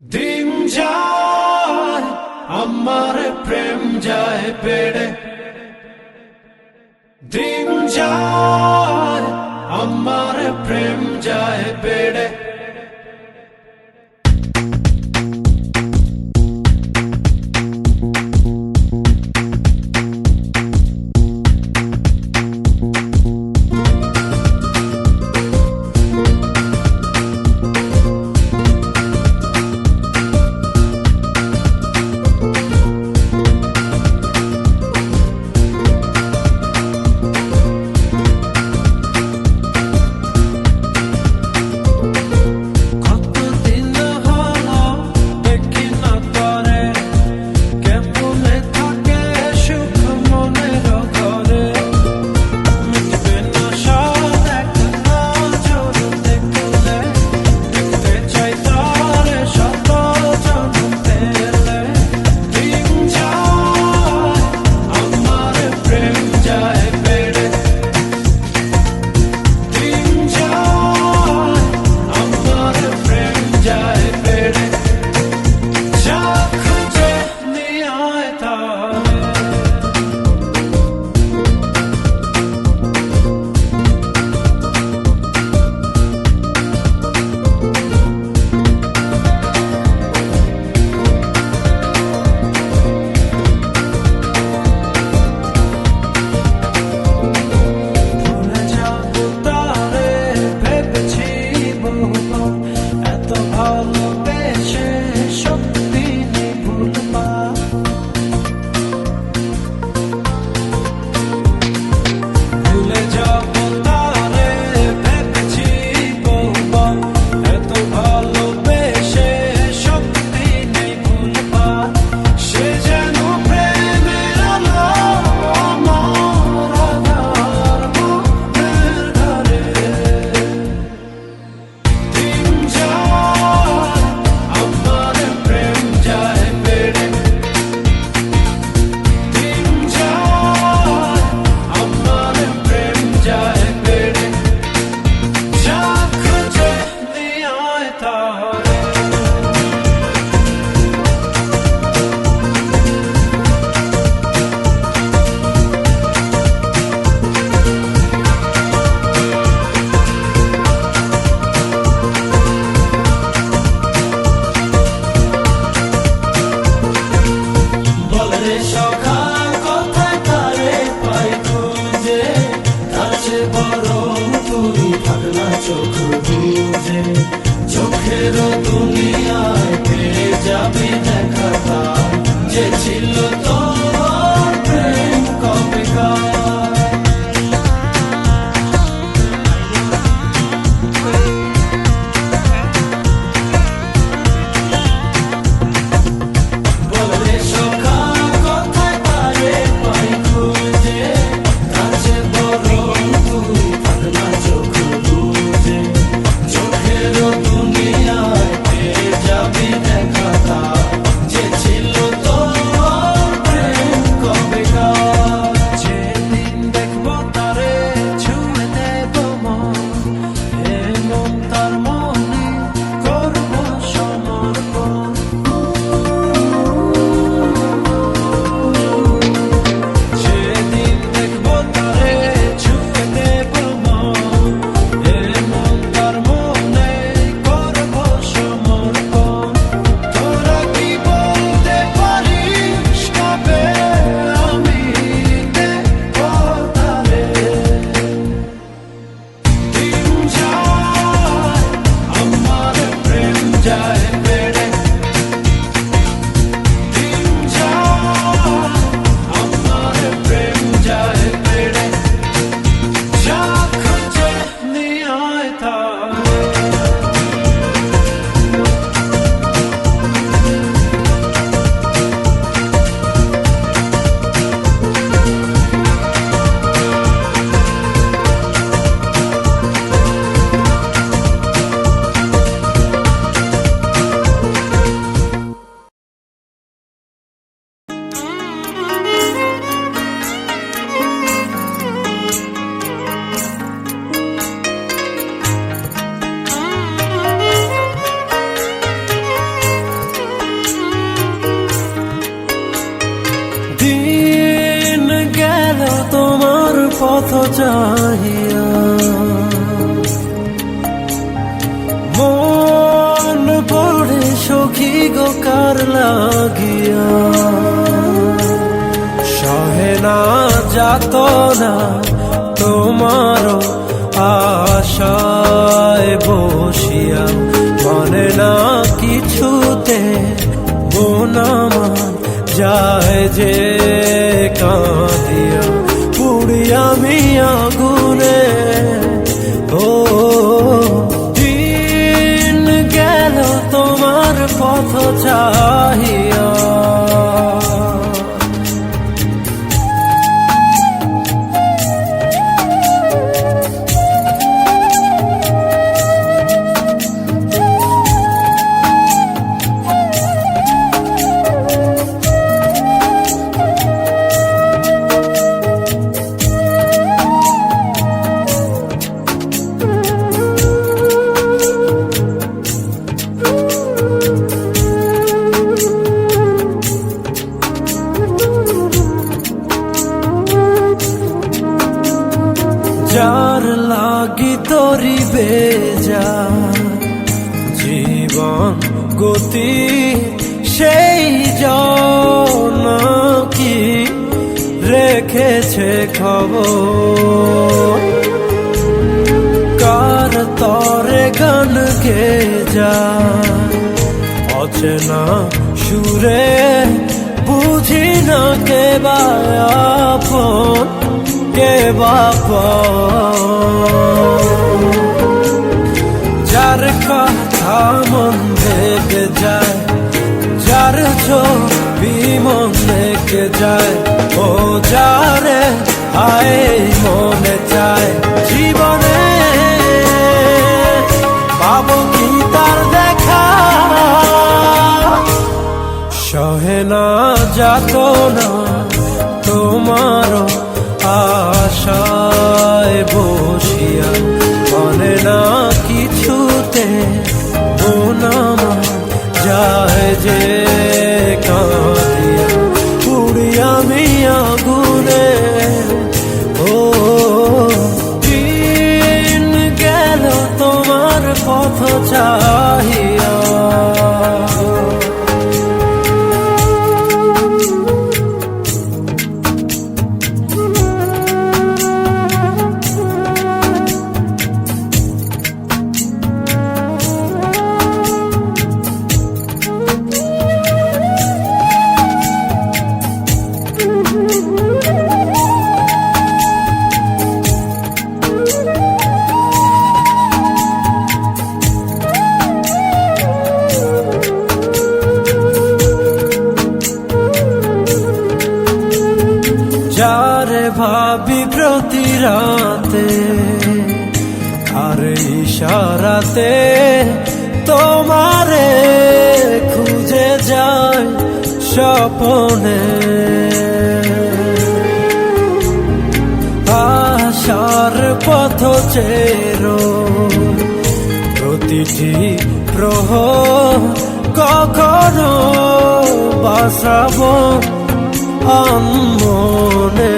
দিন যায় আমার প্রেম যায় বেড়ে, দিন যায় আমার প্রেম যায় বেড়ে। পথ চাহিয়া, মন পড়ে সখী গো কার লাগিয়া, সহে না যাতনা তোমার আশায় বসিয়া, মানে না কিছুতে মন আমার যায় যে কাঁদিয়া, পুড়িয়া আমি আগুনে। ও দিন গেল তোমার পথ চাহিয়া, যার লাগি তোরি বেজা জীবন গতি, সেই জন কি রেখেছে খবর, কার তরে গান গে যা অচেনা সুরে, বুঝি না কে বা আপন কে বাপন, যার কথা মন ভেবে যায়, যার ছবি মন দেখে যায়, ও যারে আয় মনে চায় জীবনে পাবো কি তার দেখা, সহে না যাতনা তোমার আশায় বসিয়া, মানে না কিছুতে মন আমার যায় যে কাঁদিয়া, পুড়িয়া আমি আগুনে। ও দিন গেল তোমার পথ চাহিয়া, যারে ভাবি প্রতি রাতে আর ইশারাতে, তোমারে খুঁজে যায় স্বপনে, আশার পথ চেরো প্রতিটি প্রহর, কখনো বাসাবো মনে,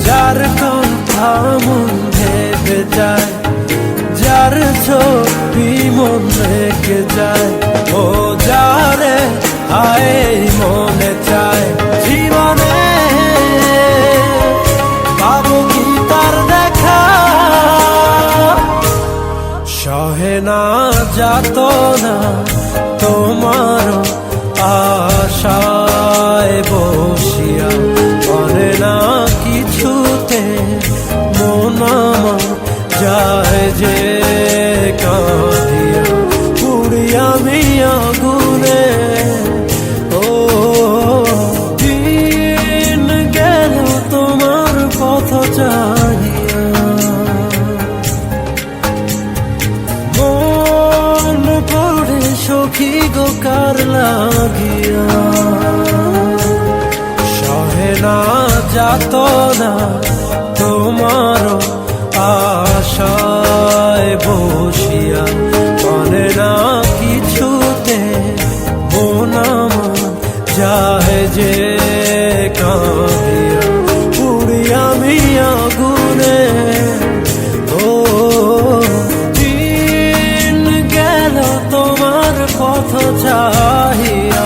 যার কথা মন ভেবে যায়, যার ছবি মন রেখে যায়, ও যারে আয় মনে চায় জীবনে পাবো কি তার দেখা, সহে না যাতনা তোমার আশায় বসিয়া, করে না কিছুতে মন আমার যায় যে কাঁদিয়া, পুড়িয়া আমি আগুনে। ও দিন গেল তোমার পথ চাহিয়া, মন পড়ে সখী গো কার লাগিয়া, সহে না যাতনা তোমার আশায় বসিয়া, মানে না কিছুতে মন আমার যায় যে কাঁদিয়া। পথ চাহিয়া।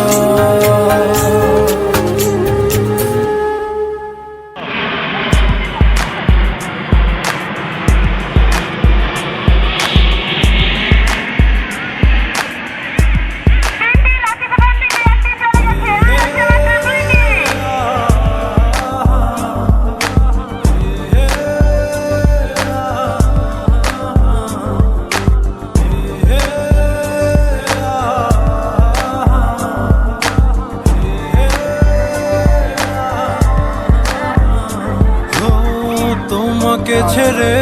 তোমাকে ছেড়ে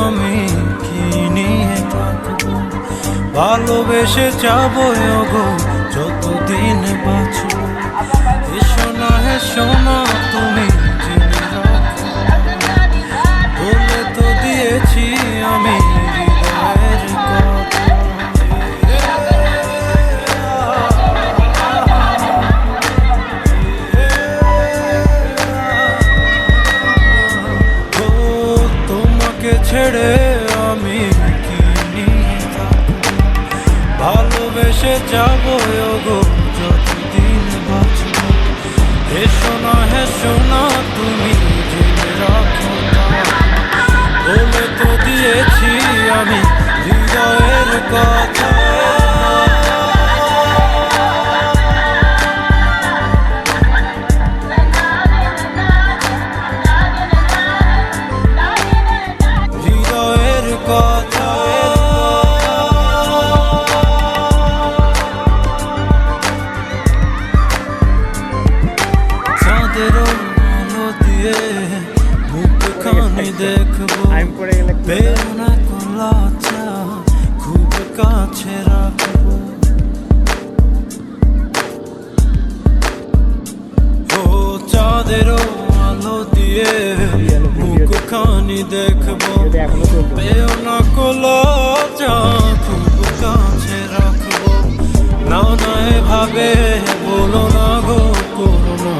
আমি কি নিয়ে থাকবো, ভালোবেসে যাবো গো যতদিন বাঁচবো। এসো না হেসো না তুমি জেনে রাখো, বলে তো দিয়েছি আমি হৃদয়ের কথা। ছেড়ে আমি কি নিয়ে থাকবো, ভালোবেসে যাবো গো যতদিন বাঁচবো। হেসো না তুমি জেনে রাখো, বলে তো দিয়েছি আমি হৃদয়ের কথা। দেখবো বেদনা কলাচা খুব কাছে রাখবো। ও চাঁদেরও আলো দিয়ে মুখখানি দেখবো, বেদনা কলাচা খুব কাছে রাখবো। না না এভাবে বলো না গো করোনা,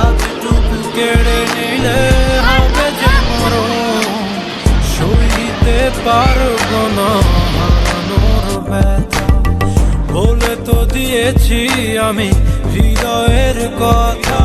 আজটুকু কেড়ে নিলে সইতে পারবো না হারানোর ব্যথা। বলে তো দিয়েছি আমি হৃদয়ের কথা।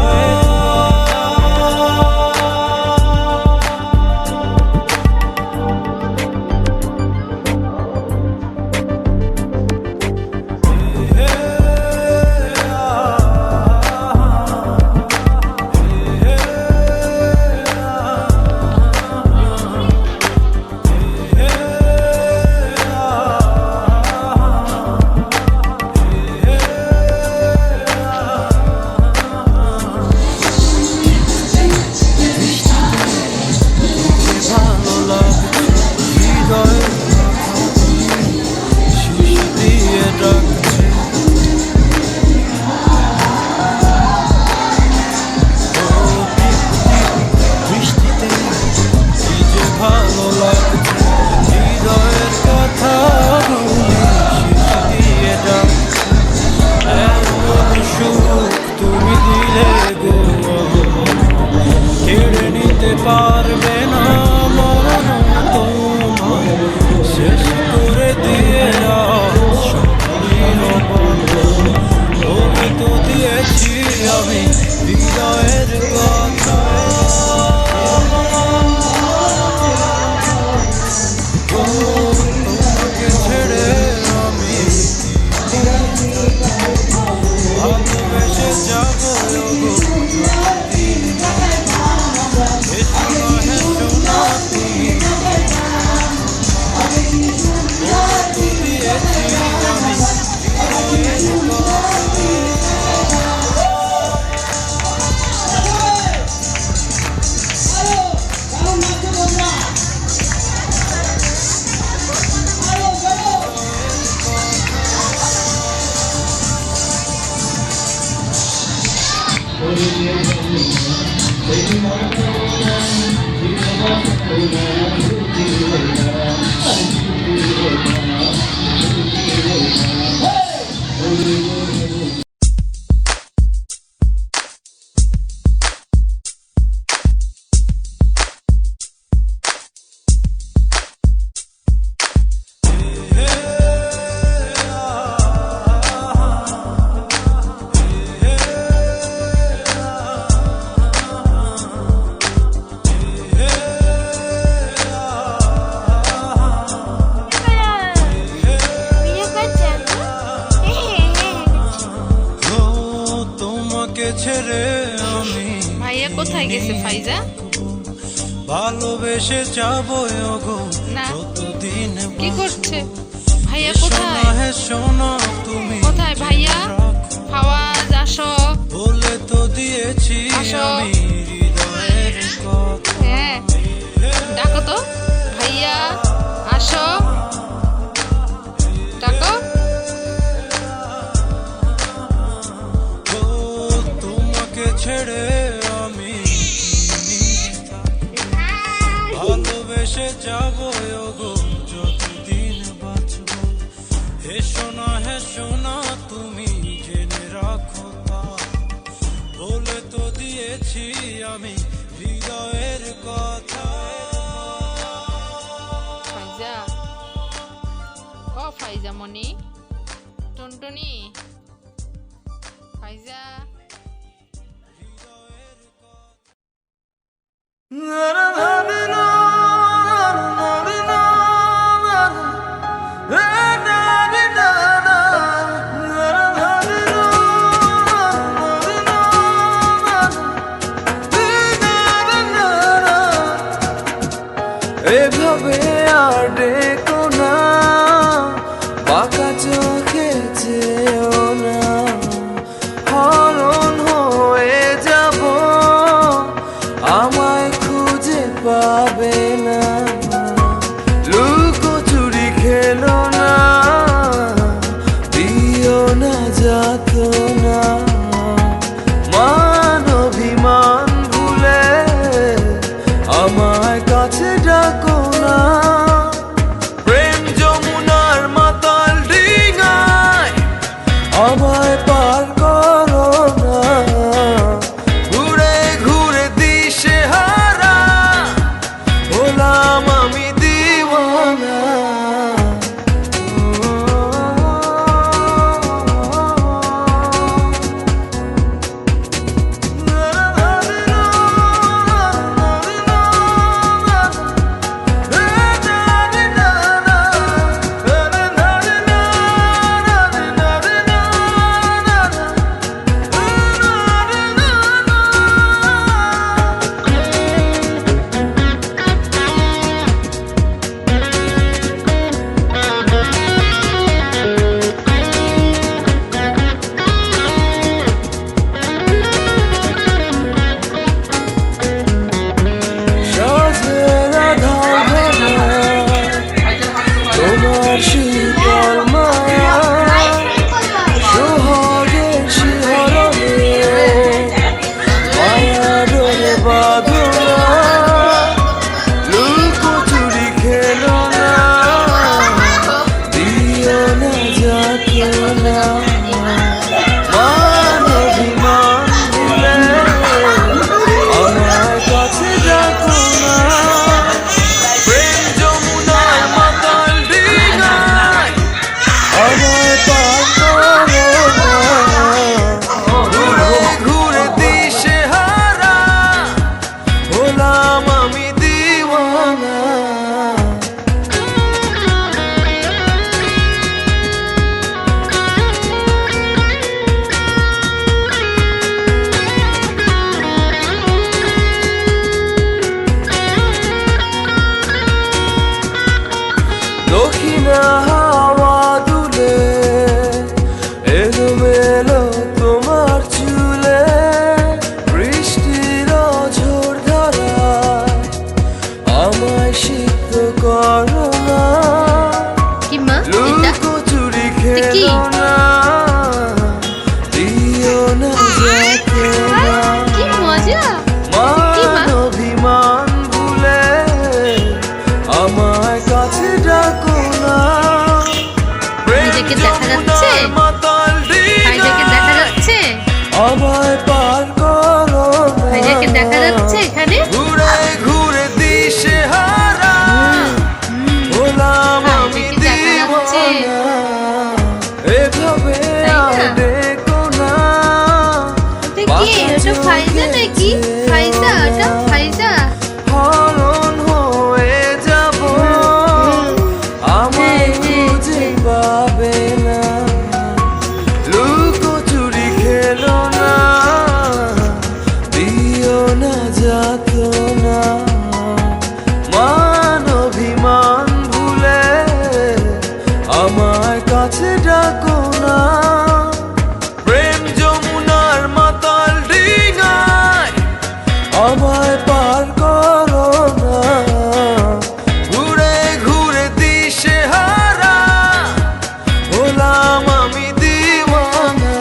পারবে না মরণ তোমায় শেষ করে দিয়ে বলে তো দিয়েছি আমি হৃদয়ের কথা। তোমাকে ছেড়ে আমি ভালোবেসে যাবো গেছে ফাইজা? ভালোবেসে যাবো গো না। যতদিন কি করছে ভাইয়া? বাঁচবো। কোথায় হে শোনো তুমি কোথায় ভাইয়া? ফাওয়াজ আসো। বলে তো দিয়েছি আসো। আমি হৃদয়ের কথা। হ্যাঁ, ডাকো তো ভাইয়া, আসো, ডাকো। ও তোমাকে ছেড়ে আমি ভালোবেসে যাবো গো যতদিন বাঁচবো। হে সোনা তুমি জেনে রাখো তা, বলে তো দিয়েছি আমি হৃদয়ের কথা। ফাইজা, ও ফাইজা মনি, টুনটুনি, ফাইজা। এভাবে আর ডেকো না, বাঁকা চোখে চেয়েও না, হরণ হয়ে যাব, আমায় খুঁজে পাবে না। লুকোচুরি খেলো না, দিও না যাতো না, মান অভিমান ভুলে আমায় কাছে ডাকো না। প্রেম যমুনার মাতাল ডিঙায় আমায় পার করো না, ঘুরে ঘুরে দিশে হারা হলাম আমি দিওয়ানা। দক্ষিণা হাওয়া দুলে এলোমেলো তোমার চুলে, বৃষ্টির ঝড় ধারায় আমায় সিদ্ধ করো না, লুকোচুরি খেলো না, দিও না যাতো না, মান অভিমান ভুলে আমায় কাছে ডাকো না। ভাইজাকে দেখা যাচ্ছে? ভাইজাকে দেখা যাচ্ছে? আমায় পার করো না, ভাইজাকে দেখা যাচ্ছে এখানে? ঘুরে ঘুরে দিশে হারা হলাম আমি দিওয়ানা। এভাবে আর ডেকো না, ফাইজা নাকি? ফাইজা, ওটা ফাইজা। হরণ হয়ে যাব, আমায় খুঁজে পাবে না। আমায় কাছে ডাকো না, প্রেম যমুনার মাতাল ডিঙায় আমায় পার করো না। ঘুরে ঘুরে দিশে হারা হলাম আমি দিওয়ানা।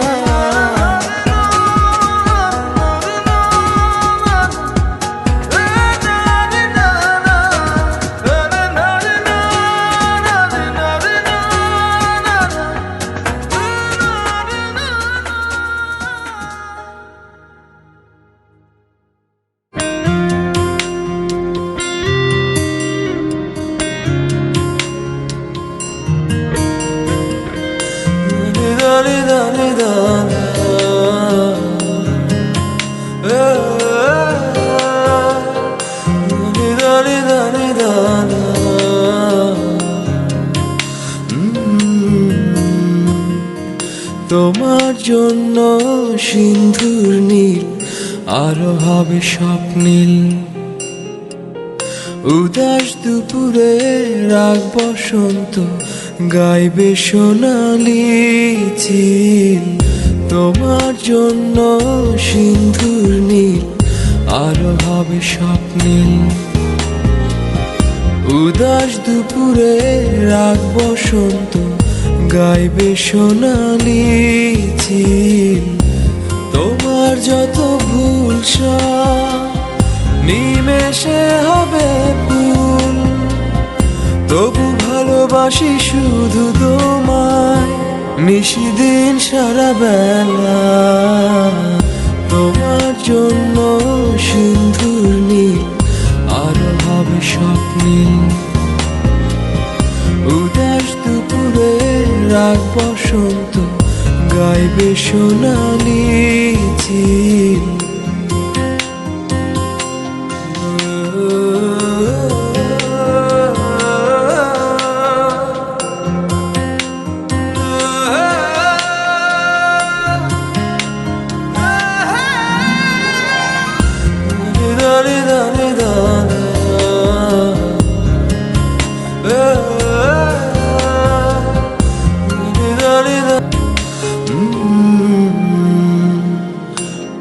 তোমার জন্য সিন্ধুর নীল আরো হবে স্বপ্নীল, উদাস দুপুরে রাগ বসন্ত গাইবে সোনালি চিল। তোমার জন্য সিন্ধুর নীল আরো হবে স্বপ্নীল, উদাস দুপুরে রাগ বসন্ত গাইবে সোনালি চিল। তোমার যত ভুল সব নিমেষে হবে ভুল, তবু ভালোবাসি শুধু তোমায় নিশিদিন সারা বেলা। তোমার জন্য সিন্ধুর নীল আরো হবে স্বপ্নীল, উদাস দুপুরে রাগ বসন্ত গাইবে সোনালি চিল।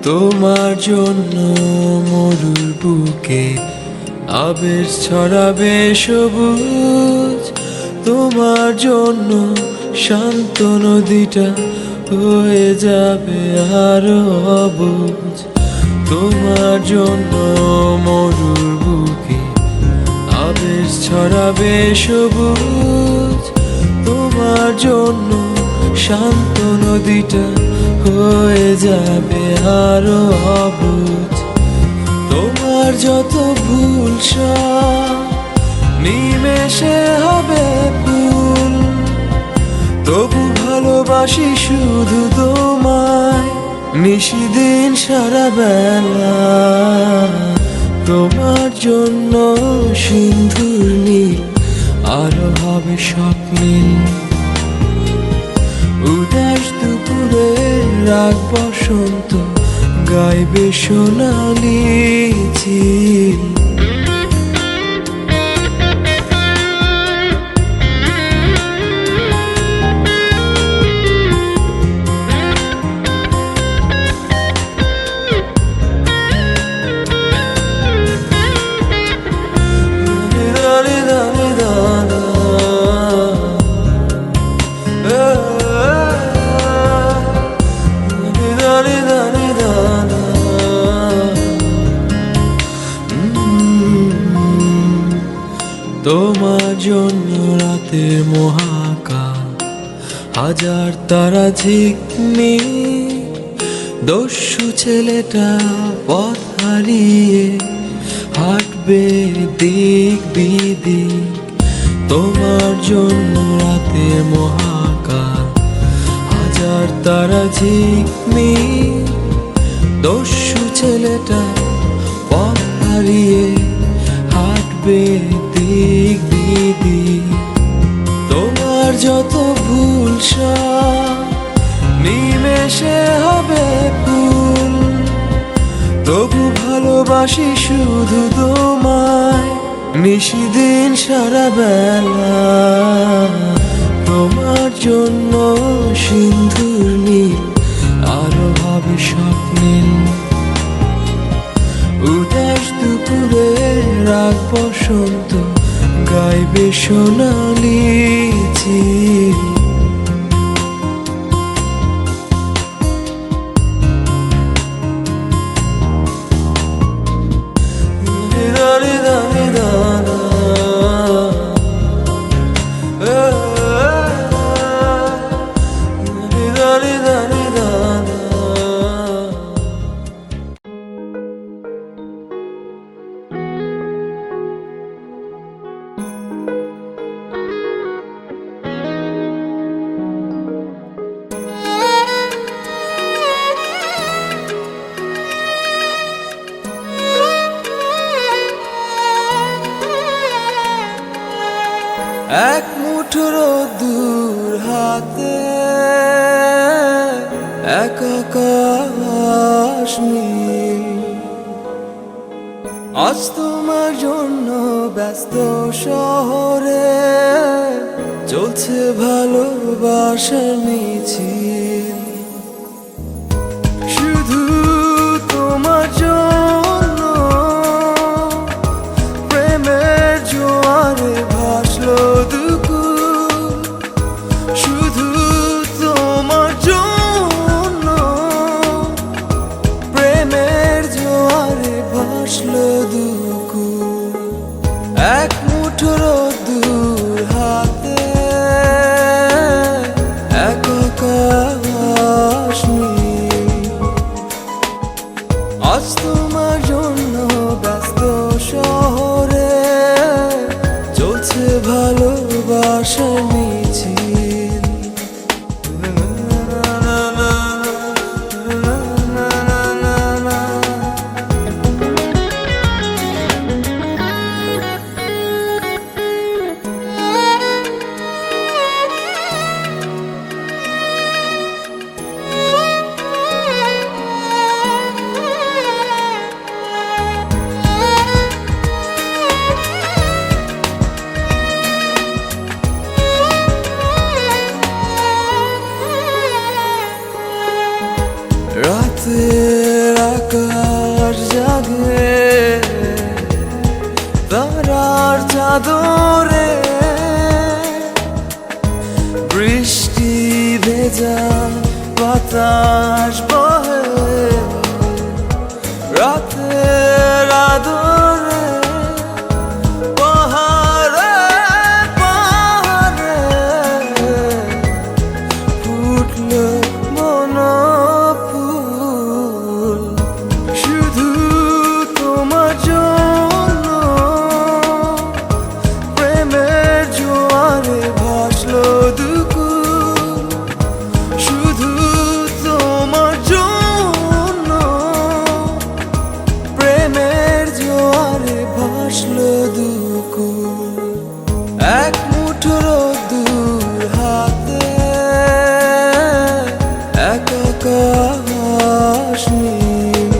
তোমার জন্য মরুর বুকে আবেশ ছড়াবে সবুজ, তোমার জন্য শান্ত নদীটা হয়ে যাবে আরো অবুঝ। তোমার জন্য মরুর বুকে আবেশ ছড়াবে সবুজ, তোমার জন্য শান্ত নদীটা হয়ে যাবে আরো অবুঝ। তোমার যত ভুল সব নিমেষে হবে ভুল, তবু ভালোবাসি শুধু তোমায় নিশিদিন সারা বেলা। তোমার জন্য সিন্ধুর নীল আরো হবে স্বপ্নীল, উদাস দুপুরে রাগ বসন্ত গাইবে সোনালি চিল। তোমার জন্য রাতের মহাকাল হাজার তারা ঝিকমিক, দস্যু ছেলেটা পথ হারিয়ে হাঁটবে দিক বিদিক। তোমার জন্য রাতের মহাকাল হাজার তারা ঝিকমিক, দস্যু ছেলেটা পথ হারিয়ে হাঁটবে দিক বিদিক। তোমার যত ভুল সব নিমেষে হবে ভুল, তবু ভালোবাসি শুধু তোমায় নিশিদিন সারা বেলা। তোমার জন্য সিন্ধুর নীল আরো হবে স্বপ্নীল। উদাস দুপুরে রাগ বসন্ত গাইবে সোনালি চিল। এক মুঠো রোদ্দুর হাতে এক আকাশ নীল। আজ তোমার জন্য ব্যস্ত শহরে চলছে ভালোবাসার মিছিল। শুধু তোমার জন্য প্রেমের জোয়ারে ভাসলো দুকুল। শুধু তোমার জন্য প্রেমের জোয়ারে ভাসলো দুকুল। এক মুঠো রোদ্দুর হাতে এক আকাশ নীল। আজ তোমার জন্য ব্যস্ত শহরে চলছে ভালোবাসার মিছিল। রাতের আকাশ জাগে তারার চাদরে, বৃষ্টি ভেজা বাতাস বহে রাতের আদরে। পাহাড়ে পাহাড়ে ফুটলো বনফুল। শুধু তোমার জন্য প্রেমের জোয়ারে ভাসলো দুকুল। শুধু তোমার জন্য প্রেমের জোয়ারে ভাসলো দুকুল। এক মুঠো রোদ্দুর হাতে এক আকাশ নীল।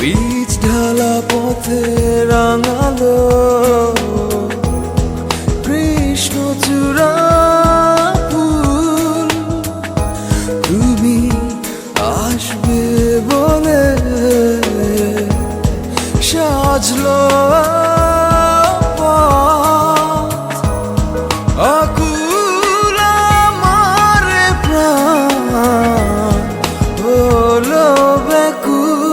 বীজ ঢালা পথে রাঙালো কৃষ্ণচূড়া ফুল। তুমি আসবে বলে সাজলো পথ। আকুল আমার প্রাণ হলো ব্যাকুল।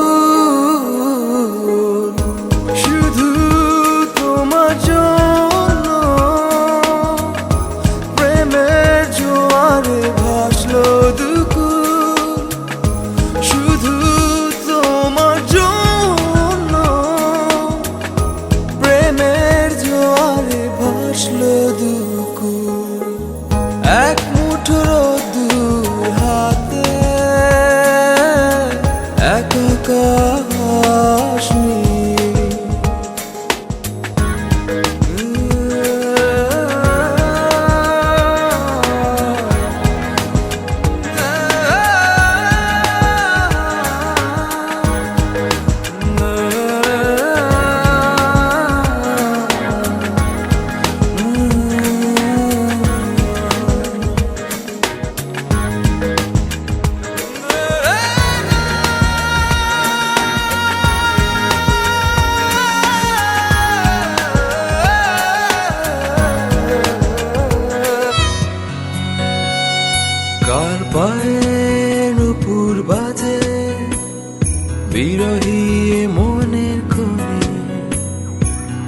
বিরহী এ মনের কোণে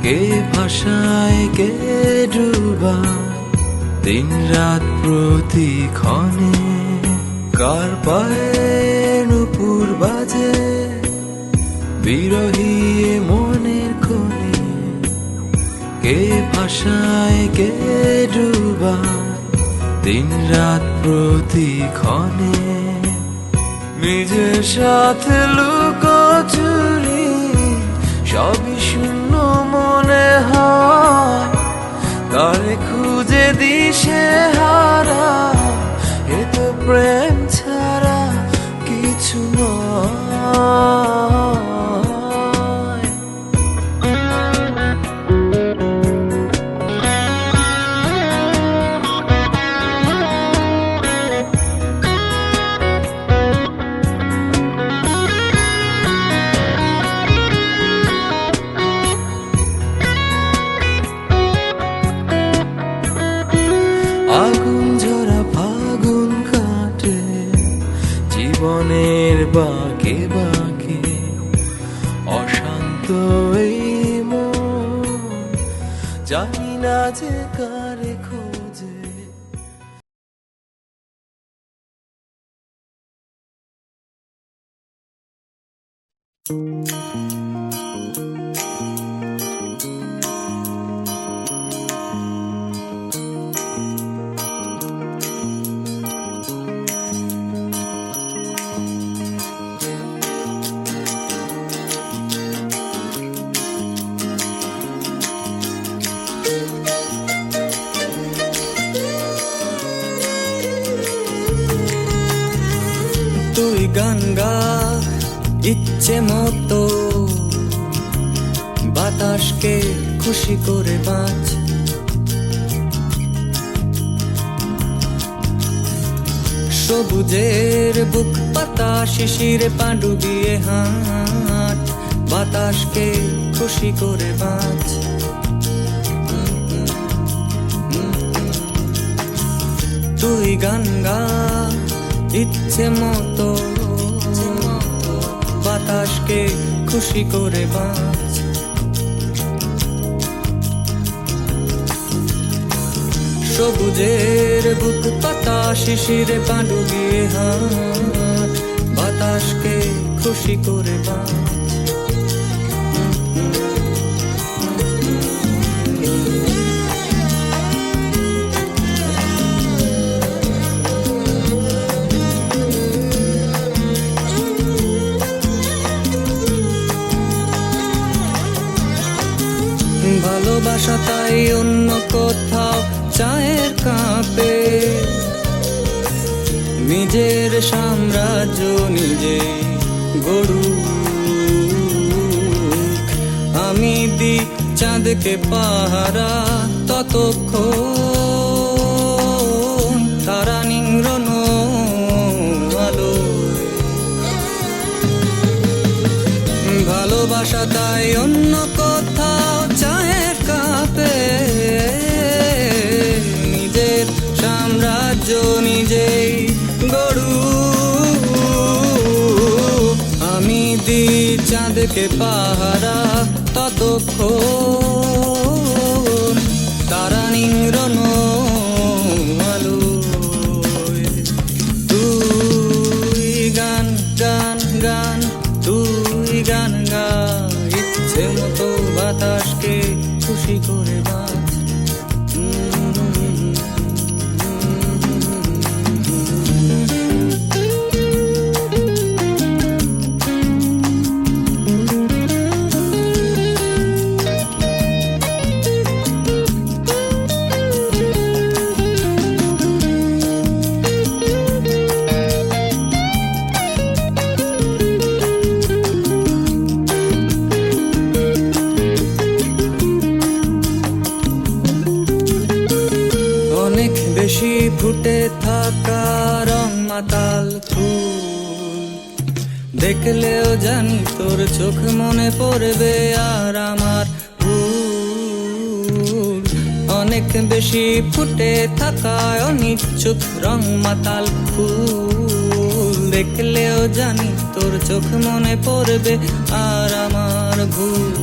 কে ভাষায় কে ডুবায় দিন রাত প্রতিক্ষণে কার পায়ে নুপুর বাজে বিরহী এ মনের কোণে কে ভাষায় কে ডুবায় দিন রাত প্রতিক্ষণে নিজের সাথে লুকোচুরি সবই শূন্য মনে হয় তারে খুঁজে দিশে হারা এ তো প্রেম ছাড়া কিছু নয় আগুন ঝরা ফাগুন কাটে জীবনের বাঁকে বাঁকে অশান্ত এই মন জানি না যে কারে খোঁজে তুই গান গা ইচ্ছে মতো বাতাসকে খুশি করে বাঁচ সবুজের বুক পাতা শিশিরে পা ডুবিয়ে হাঁট বাতাসকে খুশি করে বাঁচ তুই গান গা ইচ্ছে মতো বাতাসকে খুশি করে বাঁচ সবুজের বুক পাতা শিশিরে পা ডুবিয়ে হাঁট বাতাসকে খুশি করে বাঁচ ভালোবাসা তাই অন্য কোথাও চায়ের কাপে নিজের সাম্রাজ্য নিজে গড়ু আমি দি চাঁদকে পাহারা ততক্ষণ তারা নিংড়ন আলো ভালোবাসা তাই অন্য কোথাও চায়ের কাপে নিজের সাম্রাজ্য নিজেই গড়ু আমি দি চাঁদকে পাহারা ততক্ষণ তারা নিংড়ন আলোয় তুই গান গান গান তুই গান গা ইচ্ছে মতো বাতাসকে খুশি করে বাঁচ অনেক বেশি ফুটে থাকা রং মাতাল ফুল দেখলেও জানি তোর চোখ মনে পড়বে আর আমার ভুল অনেক বেশি ফুটে থাকা অনিচ্ছুক রং মাতাল ফুল দেখলেও জানি তোর চোখ মনে পড়বে আর আমার ভুল।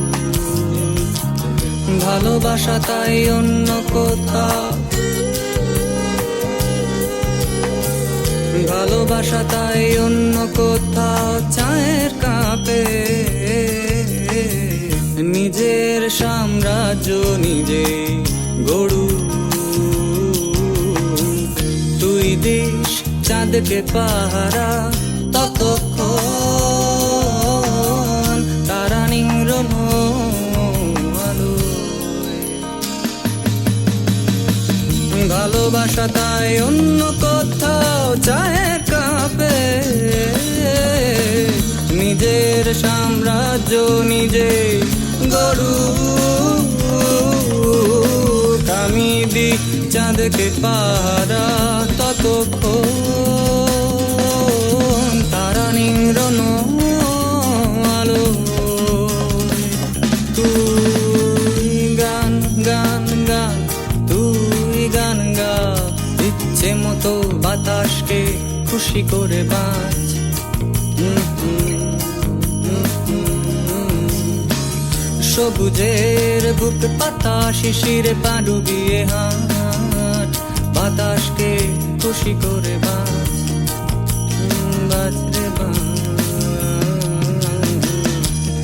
ভালোবাসা তাই অন্য কোথাও, ভালোবাসা তাই অন্য কোথাও চায়ের কাপে। নিজের সাম্রাজ্য নিজে গড়ু, তুই দিস চাঁদকে পাহারা, ততক্ষণ তারা নিংড়ন আলোয়। ভালোবাসা তাই অন্য কোথাও চায়ের কাপে। নিজের সাম্রাজ্য নিজে গড়ু, আমি দি চাঁদকে পাহারা, ততক্ষণ তারা নিংড়ন আলো। তুই গান গান গান, তুই গান গা, ইচ্ছে মতো বাতাসকে খুশি করে বাঁচ। সবুজের বুক পাতা শিশিরে পা ডুবিয়ে হাট, বাতাসকে খুশি করে বাঁচ, বাঁচ রে বাঁচ।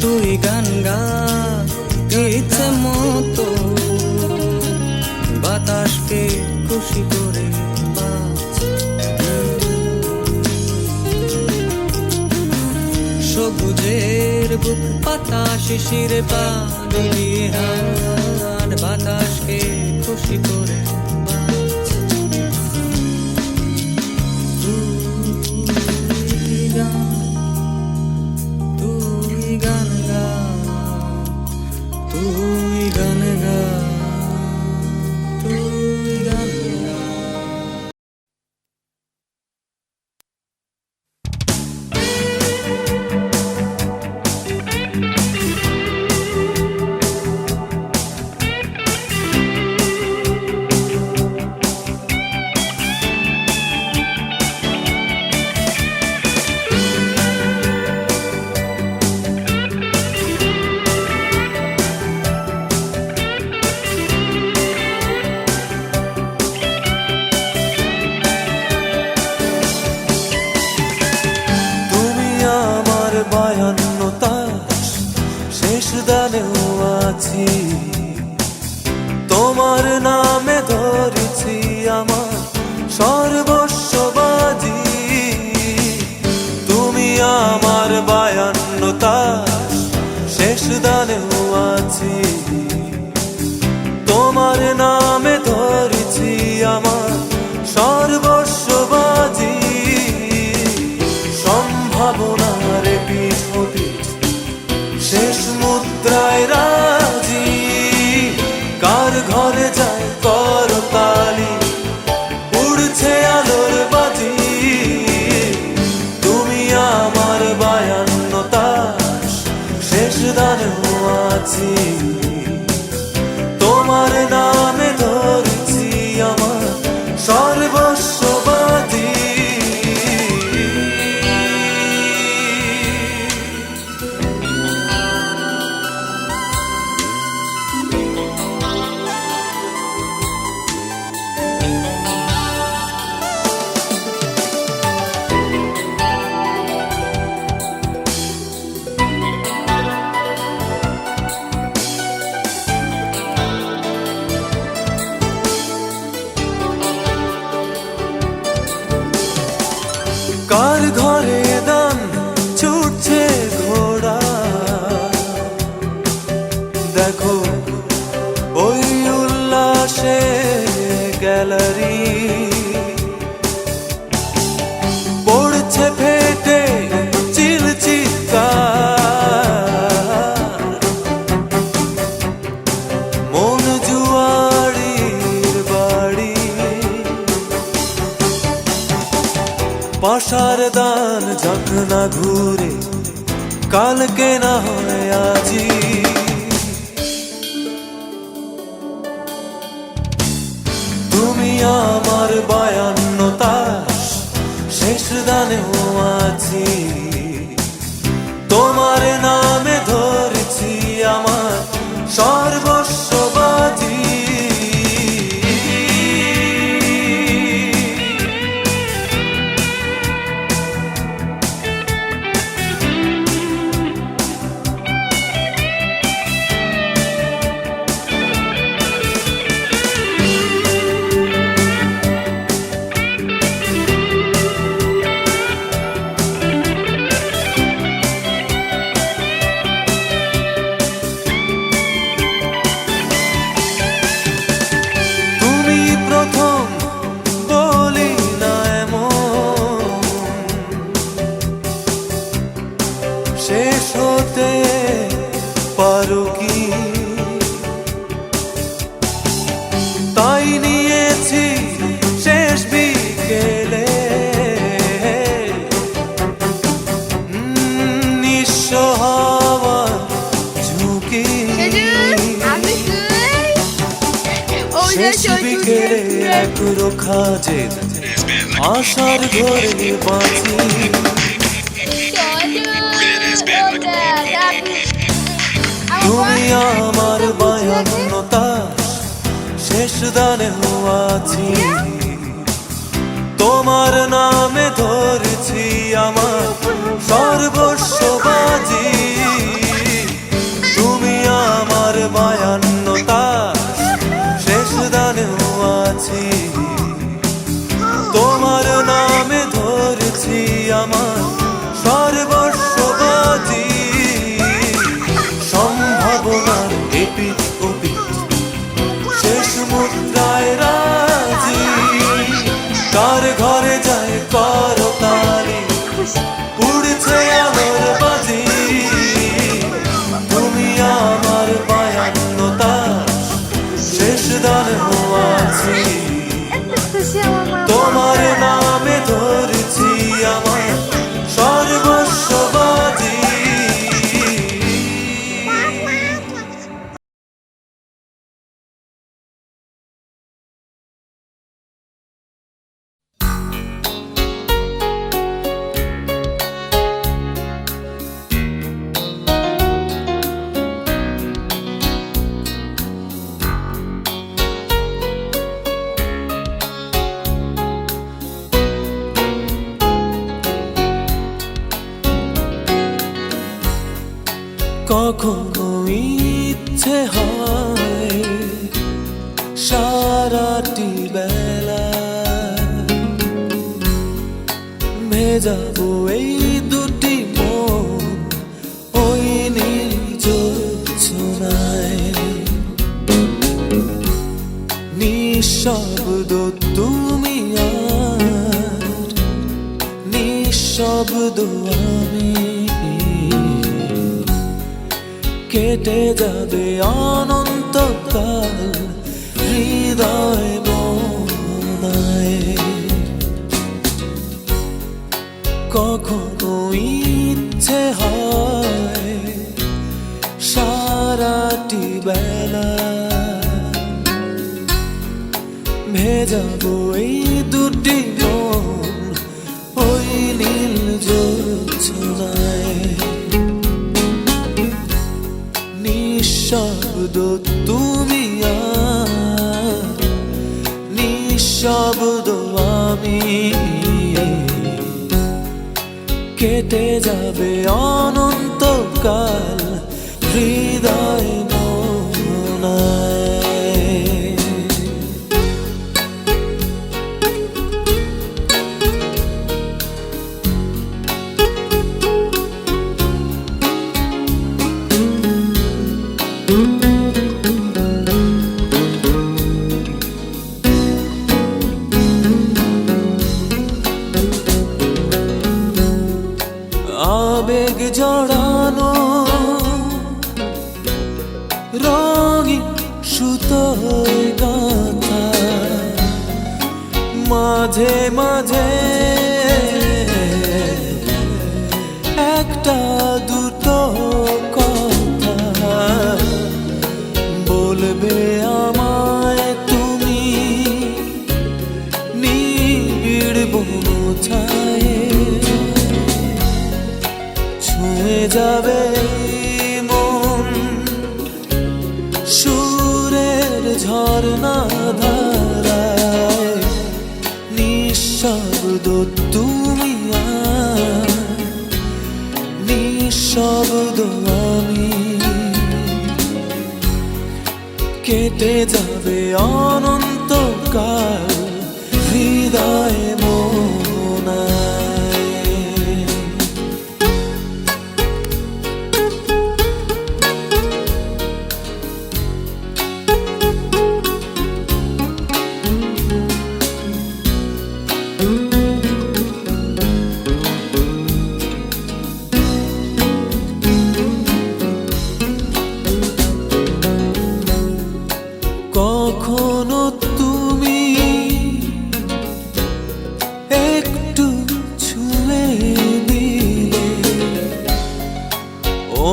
তুই গান গা, ইচ্ছে মতো বাতাসকে খুশি করে বাঁচ। সবুজের বুক পাতা শিশিরে পা ডুবিয়ে হাট, বাতাসকে খুশি করে বাঁচ। তুই গান গা, তুই গান গা, তুই গান গা। তোমার নামে ধরেছি আমার সর্বস্ব বাজি। তুমি আমার 52 শেষ দানেও আছি। তোমার নামে ধরেছি আমার সর্বস্ব বাজি। সম্ভাবনার পিঠ শেষ মুদ্রায় রাজি। কার ঘরে যায় করতালি, উড়ছে আলোর বাজি। তুমি আমার 52 শেষ দানেও আছি। তোমার নামে ধরেছি আমার সর্বস্ব বাজি। কার ঘরে দান ছুটছে ঘোড়া, দেখো ওই উল্লাসে গ্যালারি। পড়ছে ফেটে চিৎকার, মন জুয়ারির বাড়ি। পাশার দান ঝকনা ঘুরে, কালকে না হয় আজি। তুমি আমার 52 শেষ দানেও আছি, তোমার নামে ধরেছি আমার সর্বস্ব বাজি। শেষ হতে পারো কি, তাই নিয়েছি শেষ বিকেলে নিঃস্ব হওয়ার ঝুঁকি। শেষ বিকেলে এক রোখাজে আশার ঘরে বাঁচি। তুমি আমার বায়ান্নতা শেষ দানে আছি, তোমার নামে ধরেছি আমার সর্বস্ব বাজি। তুমি আমার বায়ান্নতা শেষ দানে আছি, তোমার নামে ধরেছি আমার সর্বস্ব বাজি। সম্ভাবনার এপিঠ ওপিঠ শেষ মুদ্রায় রাজি, কার ঘরে যায় করতালি উড়ছে আলোর বাজি। তুমি আমার বায়ান্নতা শেষ দানে আছি, তোমার নামে ধরেছি আমার সর্বস্ব বাজি। কখনো ইচ্ছে হয় সারাটি বেলা ভেজাবো এই দুটি মন ওই নীল জোছনায়। নিঃশব্দ তুমি আর নিঃশব্দ আমি, কেটে যাবে অনন্তকাল হৃদয় মনায়। কখনো ইচ্ছে হয় সারাটি বেলা ভেজাবো এই দুটি মন ওই নীল জোছনায়। নিঃশব্দ তুমি আর নিঃশব্দ আমি, কেটে যাবে অনন্তকাল হৃদয় মনায়। আবেগ জড়ানো রঙিন সুতোয় গাঁথা, মাঝে মাঝে একটা দুটো কথা বলবে আমায় তুমি নিবিড় বন ছায়। যাবে মন সুরের ঝর্ণা ধারায়, নিঃশব্দ তুমি আর নিঃশব্দ আমি, কেটে যাবে অনন্তকাল হৃদয়ে মোনায়। কখনো তুমি একটু ছুঁয়ে দিলে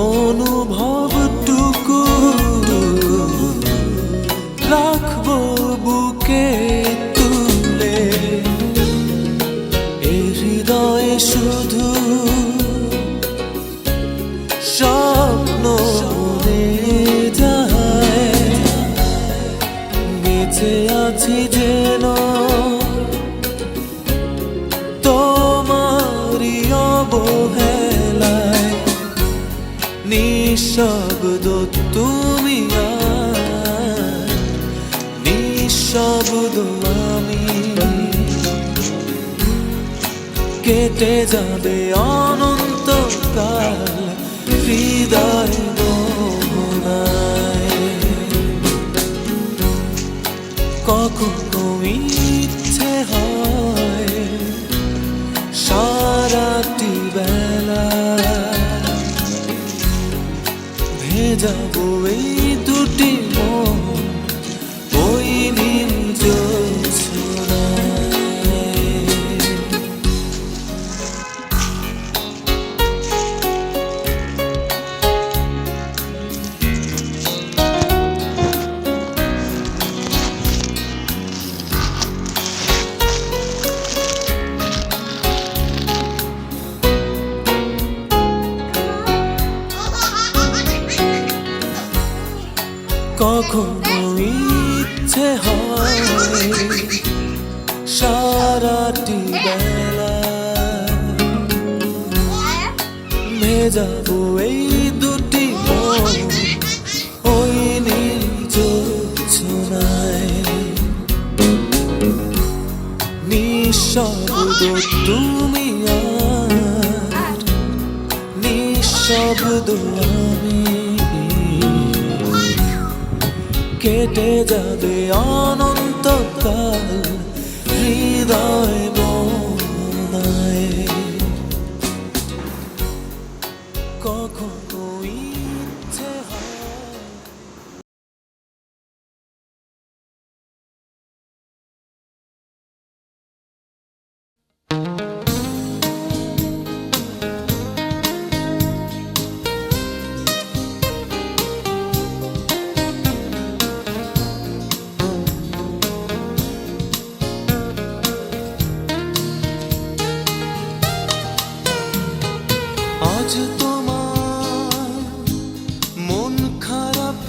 অনুভবটুকু রাখবো বুকে তুলে, এই হৃদয়ে শুধু স্বপ্ন যায়, বেঁচে আছি যেন তোমারই অবহেলায়, নিঃশব্দ তুমি আর নিঃশব্দ আমি, কেটে যাবে অনন্তকাল হৃদয় মোহনায়। কখনো ইচ্ছে হয় সারাটি বেলা ভেজাবো এই দুটি মন ওই নীল জ্যোৎস্নায়। কখনো ইচ্ছে হয় সারাটি বেলা ভেজাবো এই দুটি মন ওই নীল জ্যোৎস্নায়, নিঃশব্দ তুমি আর নিঃশব্দ আমি, কেটে যাবে অনন্তকাল হৃদয় মোনায়। কখনো ইচ্ছে হয় আজ তোমার মন খারাপ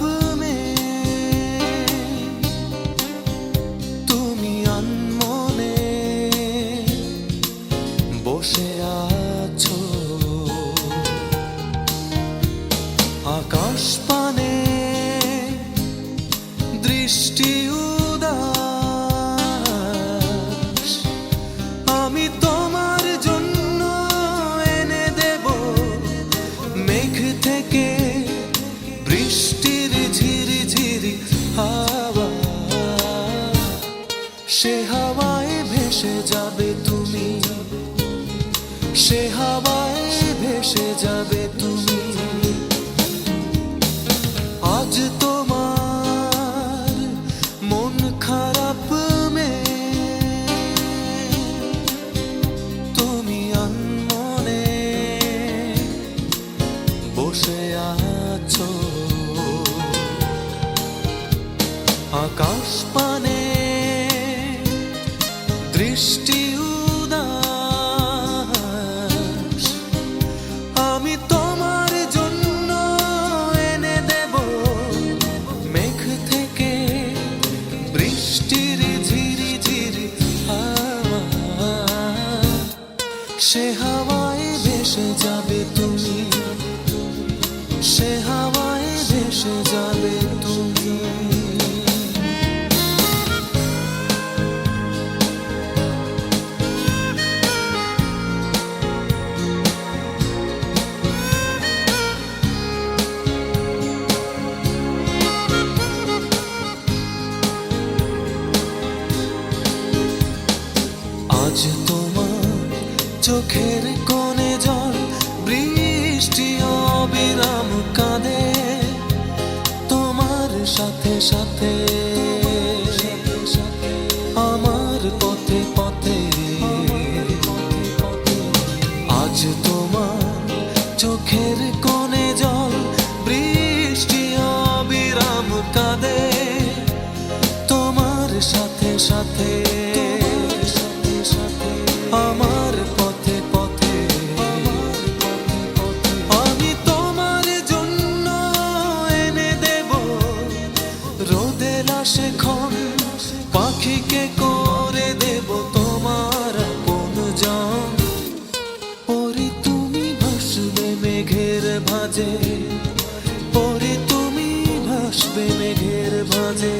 তুমি আনমনে বসে আছো, আকাশ পানে দৃষ্টি উদাস, আমি তোমার জন্য এনে দেব মেঘ থেকে বৃষ্টির ঝিরি ঝিরি হাওয়া, সে হাওয়ায় ভেসে যাবে তুমি, সে হাওয়ায় ভেসে যাবে তুমি। আজ তোমার মন খারাপ তুমি আনমনে বসে আছো, আকাশ পানে দৃষ্টি উদাস, আমি তোমার যাবে তুমি, সে হাওয়ায় ভেসে যাবে তুমি। আজ তোমার চোখের কোণে জল, বৃষ্টি অবিরাম কাঁদে তোমার সাথে সাথে, আমার পথে পথে। আজ তোমার চোখের কোণে জল, বৃষ্টি অবিরাম কাঁদে তোমার সাথে সাথে, আমার পথে পথে। আমি তোমার জন্য এনে দেব রোদে লাশে খন, পাখিকে করে দেব তোমার আপনজন। পরি তুমি ভাসবে মেঘের ভাঁজে, পরি তুমি ভাসবে মেঘের ভাঁজে।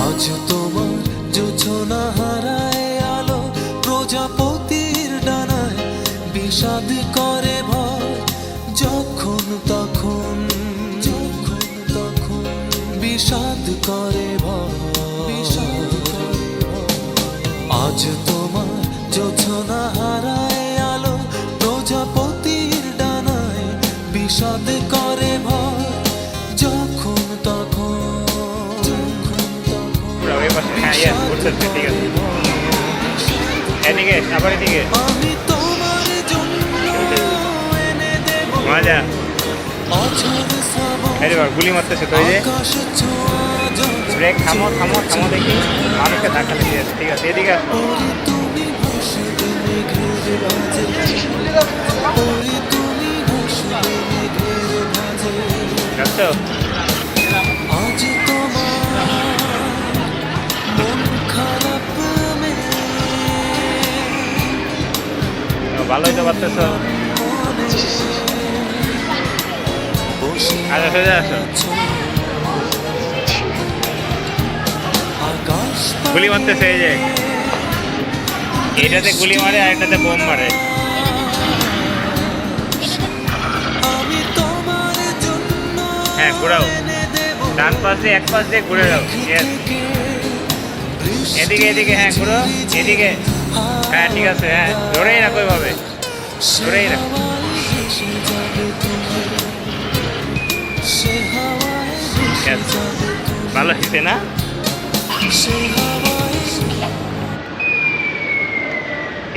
আজ তোমার জোছনা হারায় আলো, প্রজাপতির ডানায় বিষাদ করে ভয়, যখন তখন বিষাদ করে ভয়। আজ তোমার জোছনা হারায় আলো, প্রজাপতির ডানায় বিষাদ করে ভয়, যখন তখন। এদিকে আবার এদিকে আমি তোমার জন্য এনে দেব মজা অঝোর শ্রাবণ, গুলি মারতেছে তো এই যে আকাশ ছোঁয়া জল। ব্রেক থামো থামো থামো দেখি মানুষকে ধাক্কা লেগে যাচ্ছে। ঠিক আছে এদিকে আসো। পরি তুমি ভাসবে মেঘের ভাঁজে, পরি তুমি ভাসবে মেঘের ভাঁজে। যাচ্ছো? আজ তোমার মন খারাপ ভালোই তো পারতেছ। বসে আচ্ছা সোজা আসো। আকাশ গুলি মারতেছে এই যে, এইটাতে গুলি মারে আর এটাতে বোম মারে। আমি তোমার জন্য হ্যাঁ ঘুরাও, এনে দেব ডান পাশ দিয়ে এক পাশ দিয়ে ঘুরে যাও। Yes. এদিকে এদিকে হ্যাঁ ঘুরো এদিকে। হ্যাঁ ঠিক আছে, হ্যাঁ ধরেই রাখো ওইভাবে, ধরেই রাখো। Yes. ভালো হয়েছে না?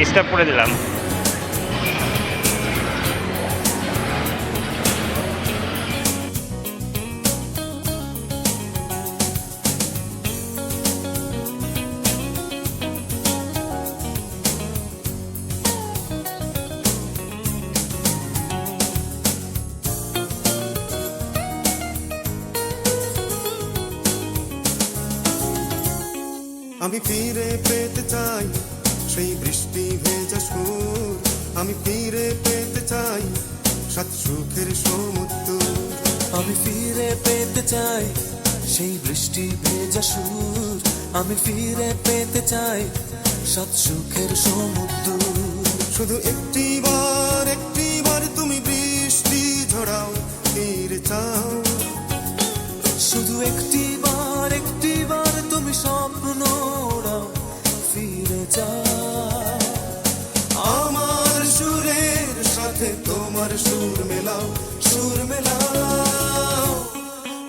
স্টপ করে দিলাম। আমি ফিরে পেতে চাই সেই বৃষ্টি ভেজা সুর, আমি ফিরে পেতে চাই সাত সুখের সমুদ্র। আমি ফিরে পেতে চাই সেই বৃষ্টি ভেজা সুর, আমি ফিরে পেতে চাই সাত সুখের সমুদ্র। শুধু একটিবার তুমি বৃষ্টি ঝরাও, ফিরে চাও। শুধু একটিবার তুমি স্বপ্ন ওড়াও, ফিরে যাও। আমার সুরের সাথে তোমার সুর মেলাও, সুর মেলাও।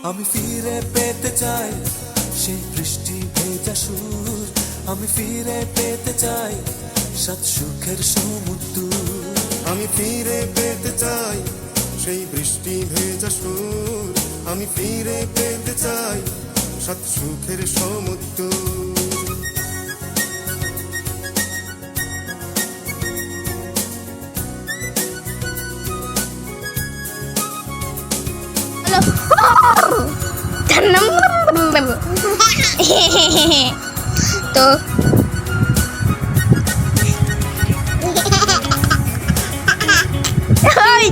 আমি ফিরে পেতে চাই সেই বৃষ্টি ভেজা সুর, আমি ফিরে পেতে চাই সাত সুখের সমুদ্র। আমি ফিরে পেতে চাই সেই বৃষ্টি ভেজা সুর, আমি ফিরে পেতে চাই সাত সুখের সমুদ্র। তো ওই,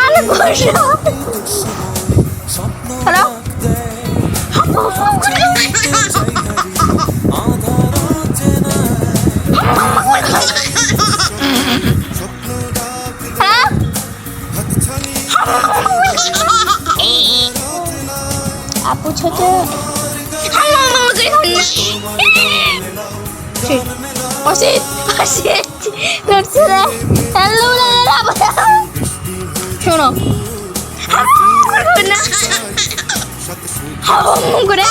আরে বসো। স্বপ্ন হ্যালো? রাখতে আধার চেনায় স্বপ্ন ডাকলে হ্যাঁ? হাতছানি আপু ছোট অসিত অসিত ধরছে রে হ্যালো শোনো না হাম করে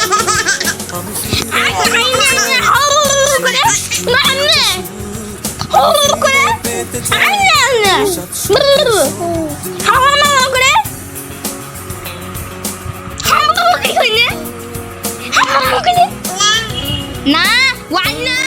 না ওয়ান না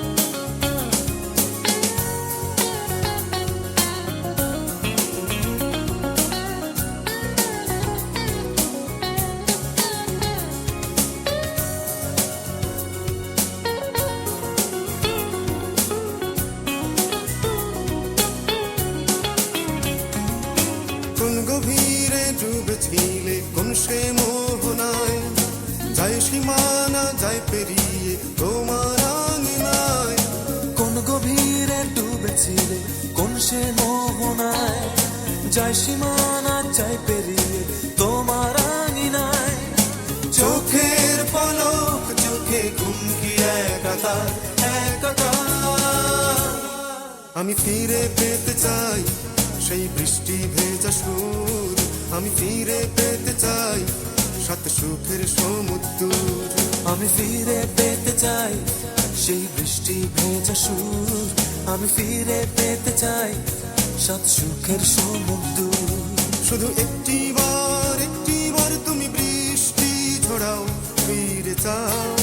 কোন গভীরে ডুবেছিলে কোন সে মোহনায় যায় সীমানা যায় পেরিয়ে তোমার আঙিনায় কোন গভীরে ডুবেছিলে কোন সে মোহনায় যায় সীমানা চাই পেরিয়ে তোমার আঙিনায় চোখের পলক চোখে ঘুমকি একাকার একাকার আমি ফিরে পেতে চাই সেই বৃষ্টি ভেজা সুর আমি ফিরে পেতে চাই সাত সুখের সমুদ্র আমি ফিরে পেতে চাই সেই বৃষ্টি ভেজা সুর আমি ফিরে পেতে চাই সাত সুখের সমুদ্র শুধু একটি বার তুমি বৃষ্টি ঝরাও ফিরে চাও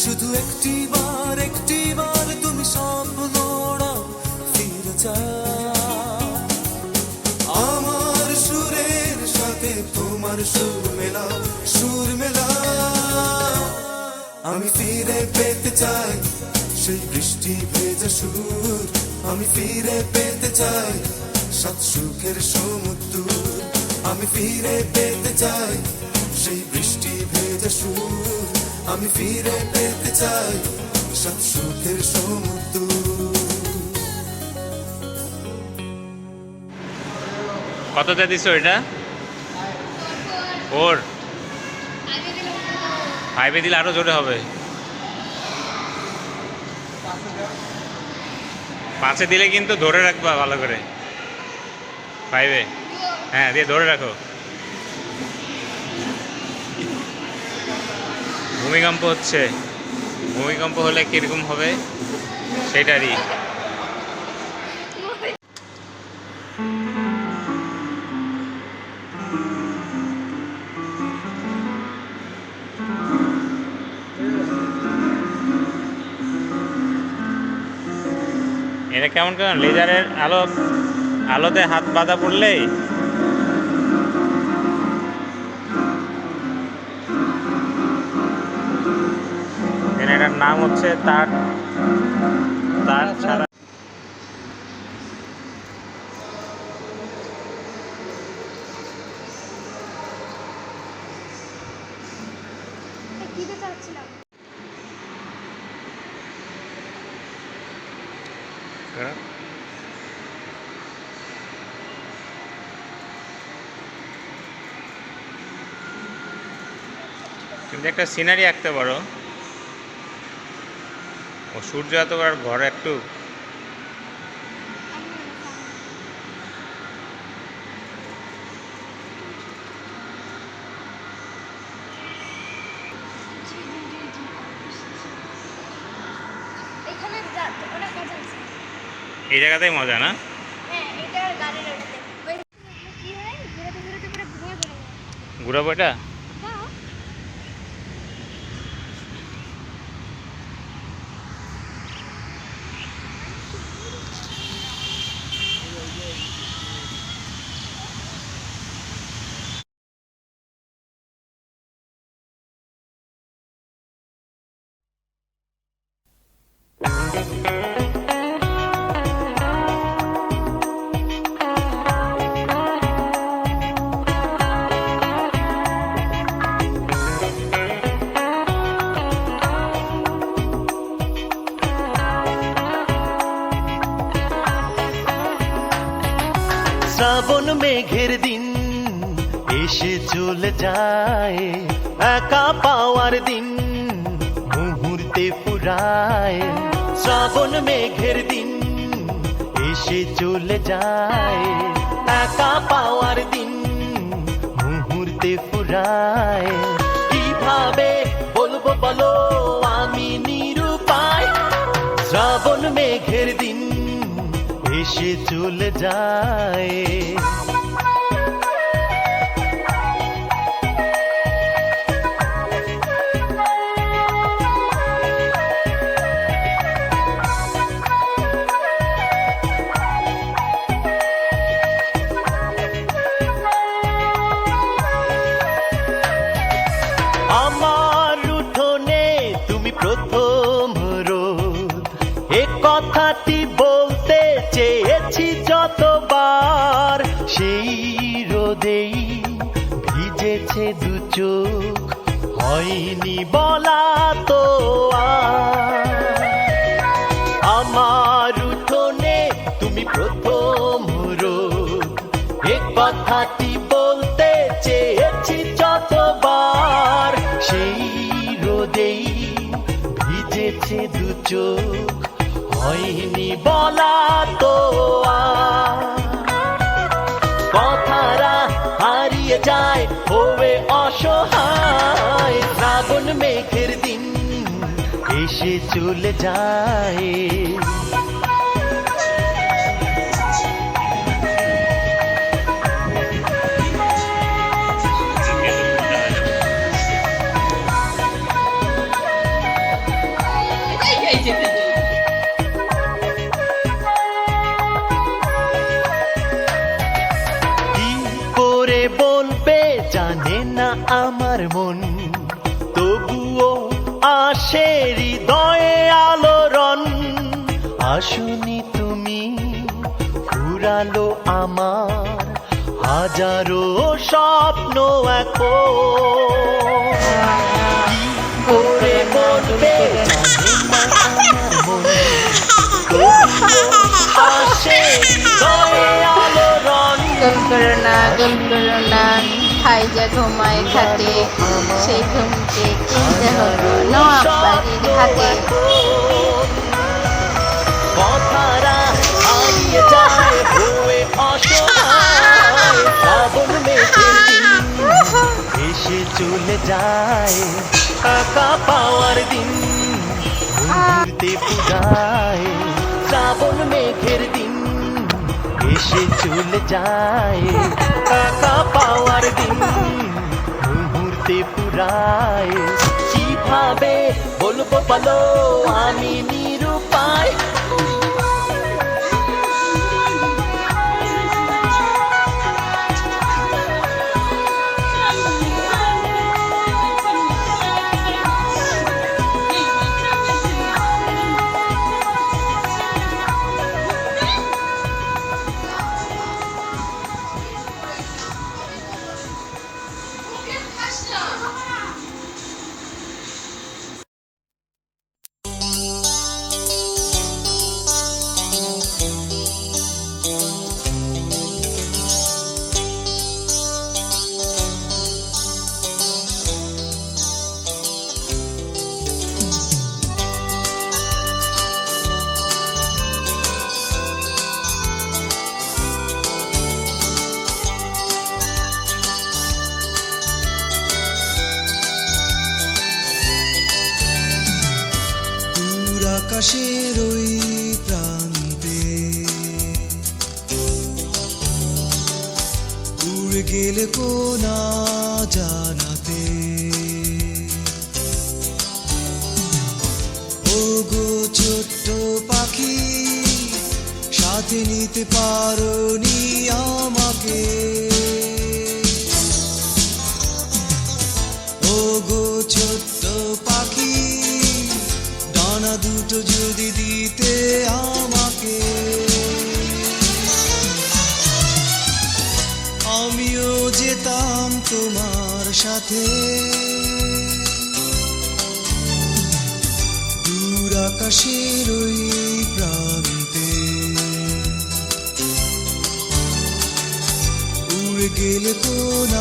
শুধু একটি বার তুমি স্বপ্ন ওড়াও ফিরে যাও আমার সুরের সাথে তোমার সুর মেলাও আমি ফিরে পেতে চাই সেই বৃষ্টি ভেজা সুর আমি ফিরে পেতে চাই সাত সুখের সমুদ্র আমি ফিরে পেতে চাই সেই বৃষ্টি ভেজা সুর আমি ফিরে পেতে চাই সাত সুখের সমুদ্র কততে দিছো এটা? 4 5-এ দিলে আরো জোরে হবে। 5-এ দিলে কিন্তু ধরে রাখবা ভালো করে। 5-এ হ্যাঁ দিয়ে ধরে রাখো। ভূমিকম্প হচ্ছে, ভূমিকম্প হলে কিরকম হবে সেটারই। এটা কেমন কেমন লেজারের আলোতে হাত বাঁধা পড়লেই এটার নাম হচ্ছে তার ছাড়া। কিন্তু একটা সিনারি আঁকতে পারো। ও সূর্য এত আর ঘরে একটু এই জায়গাতেই মজা না? ঘুরাবো এটা? মেঘের দিন এসে চলে যায়, একা পাওয়ার দিন মুহূর্তে ফুরায়। শ্রাবণ মেঘের দিন এসে চলে যায়, একা পাওয়ার দিন মুহূর্তে ফুরায়। কিভাবে বলবো বলো আমি নিরুপায়, শ্রাবণ মেঘের দিন এসে চলে যায়। আমার উঠোনে তুমি প্রথম রোদ, এ কথাটি বলতে চেয়েছি যতবার। সেই রোদেই ভিজেছে দু চোখ, হয়নি বলা তো আর। আমার উঠোনে তুমি প্রথম রোদ, এ কথাটি বলতে চেয়েছি যতবার। সেই রোদেই ভিজেছে দু চোখ, হয়নি বলা তো আর। কথারা হারিয়ে যায় হয়ে অসহায়, শ্রাবণ মেঘের দিন এসে চলে যায়। কি করে বলবে জানে না আমার মন, তবুও আসে হৃদয়ে আলোড়ন। আসুনি তুমি ফুরালো আমার হাজারো স্বপ্ন এখন। কি করে বলবে জানে না আমার মন, তবুও আসে হৃদয়ে আলোড়ন। গোল করো না খাইজা ঘুমায় খাতে, সেই ঘুমকে কিনতে হলো নবাব বাড়ির হাতে। কথারা হারিয়ে যায় হয়ে অসহায়, শ্রাবণ মেঘের দিন এসে চলে যায়, একা পাওয়ার দিন মুহূর্তে ফুরায়। শ্রাবণ মেঘের দিন এসে চলে যায়, একা পাওয়ার দিন মুহূর্তে ফুরায়। কিভাবে বলবো বলো আমি নিরুপায়, আকাশের ওই প্রান্তে উড়ে গেলে কোনা জানাতে। ও গো ছোট্ট পাখি, সাথে নিতে পারোনি আমাকে। ও গো ছোট্ট পাখি, ডানা দুটো যদি দিতে আমাকে, আমিও যেতাম তোমার সাথে। দূর আকাশের ওই প্রান্তে উড়ে গেলে কোন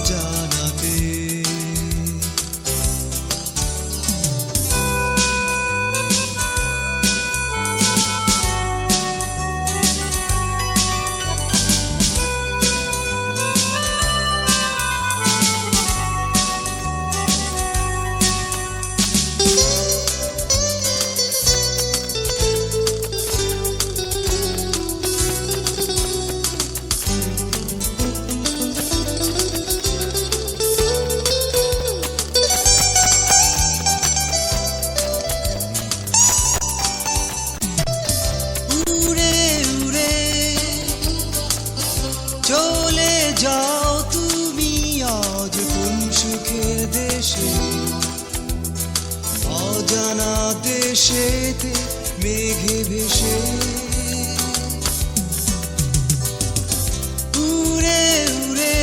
জানাতে চলে যাও তুমি আজ কোন সুখের দেশে অজানা দেশেতে মেঘে ভেসে উড়ে উড়ে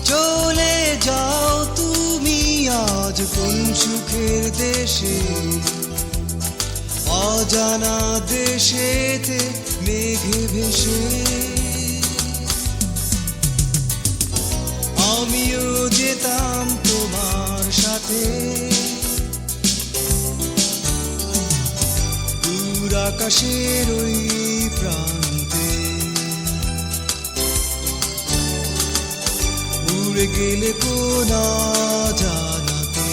চলে যাও তুমি আজ কোন সুখের দেশে অজানা দেশেতে মেঘে ভেসে আমিও যেতাম তোমার সাথে দূর আকাশের ওই প্রান্তে উড়ে গেলে কোন জানাতে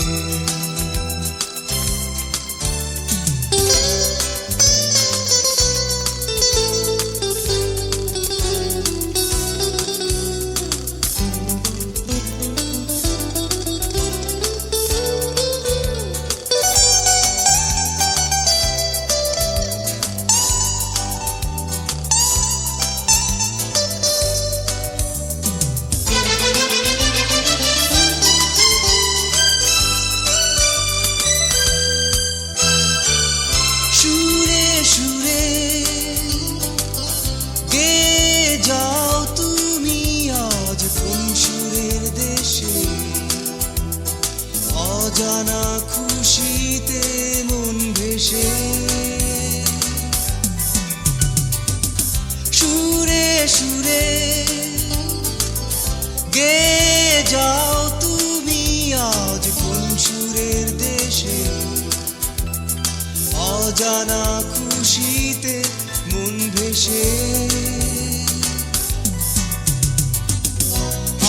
সুরে সুরে গে যাও তুমি আজ কোন সুরের দেশে অজানা খুশিতে মন ভেসে সুরে সুরে গে যাও তুমি আজ কোন সুরের দেশে অজানা খুশিতে মন ভেসে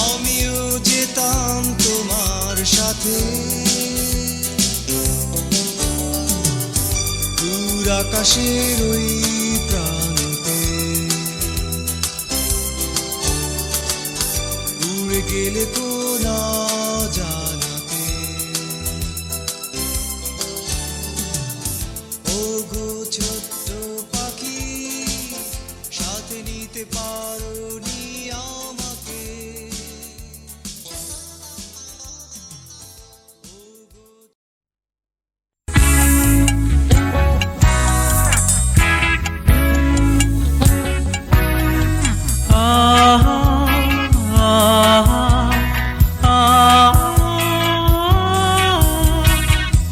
আমিও যেতাম তোমার সাথে দূর আকাশের ওই প্রান্তে উড়ে গেলে কোন জানাতে ওগো ছোট্ট পাখি সাথে নিতে পারোনি আমাকে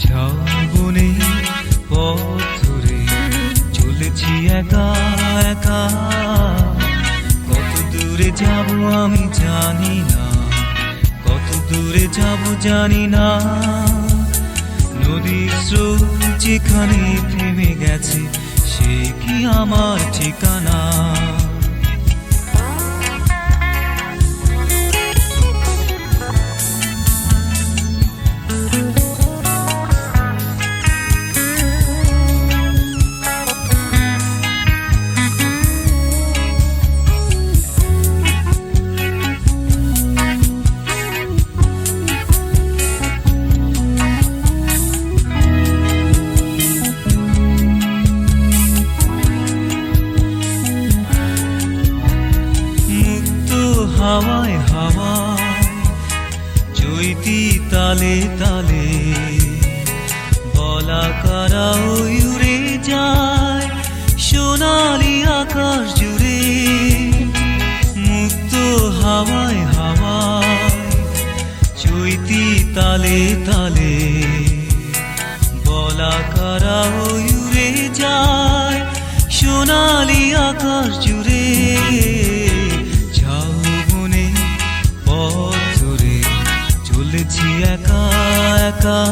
ঝাউবনে পথ ধরে চলেছি একা একা কত দূরে যাব আমি জানি না কত দূরে যাব জানি না নদীর স্রোত যেখানে থেমে গেছে সে কি আমার ঠিকানা হাওয়ায় হাওয়ায় চৈতি তালে তালে বলা কারা উড়ে যায় সোনালি আকাশ জুড়ে মুক্ত হাওয়ায় হাওয়ায় চৈতি তালে তালে বলা কারা উড়ে যায় সোনালি আকাশ জুড়ে একা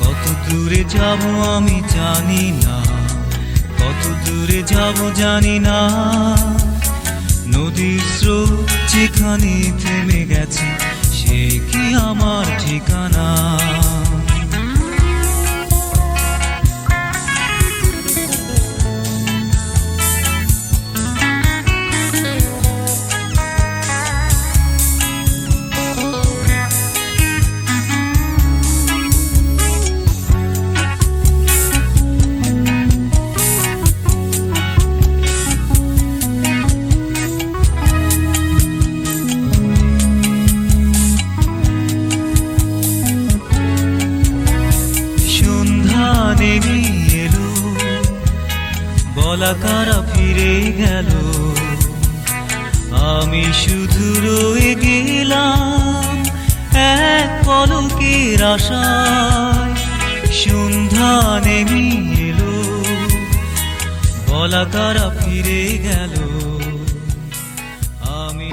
কত দূরে যাব আমি জানি না, কত দূরে যাব জানি না। নদীর স্রোত যেখানে থেমে গেছে সে কি আমার ঠিকানা? নেমে এলো বলাকারা ফিরে গেল, আমি শুধু রয়ে গেলাম এক পলকের আশায়। সন্ধ্যা নেমে এলো বলাকারা ফিরে গেল, আমি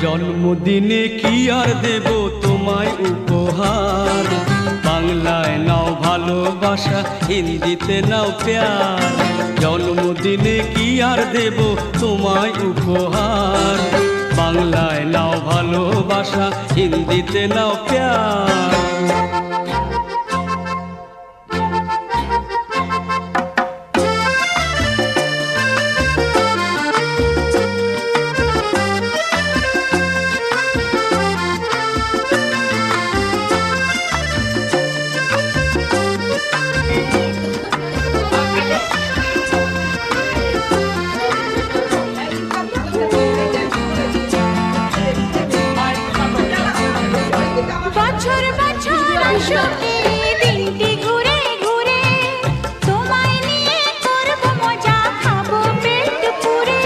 জন্মদিনে কি আর দেব তোমায় উপহার, বাংলায় নাও ভালোবাসা, হিন্দিতে নাও প্যার। জন্মদিনে কি আর দেব তোমায় উপহার, বাংলায় নাও ভালোবাসা, হিন্দিতে নাও প্যার। বছর বছর আসবে দিনটি ঘুরে ঘুরে, তোমায় নিয়ে করব মজা, খাবো পেট পুরে।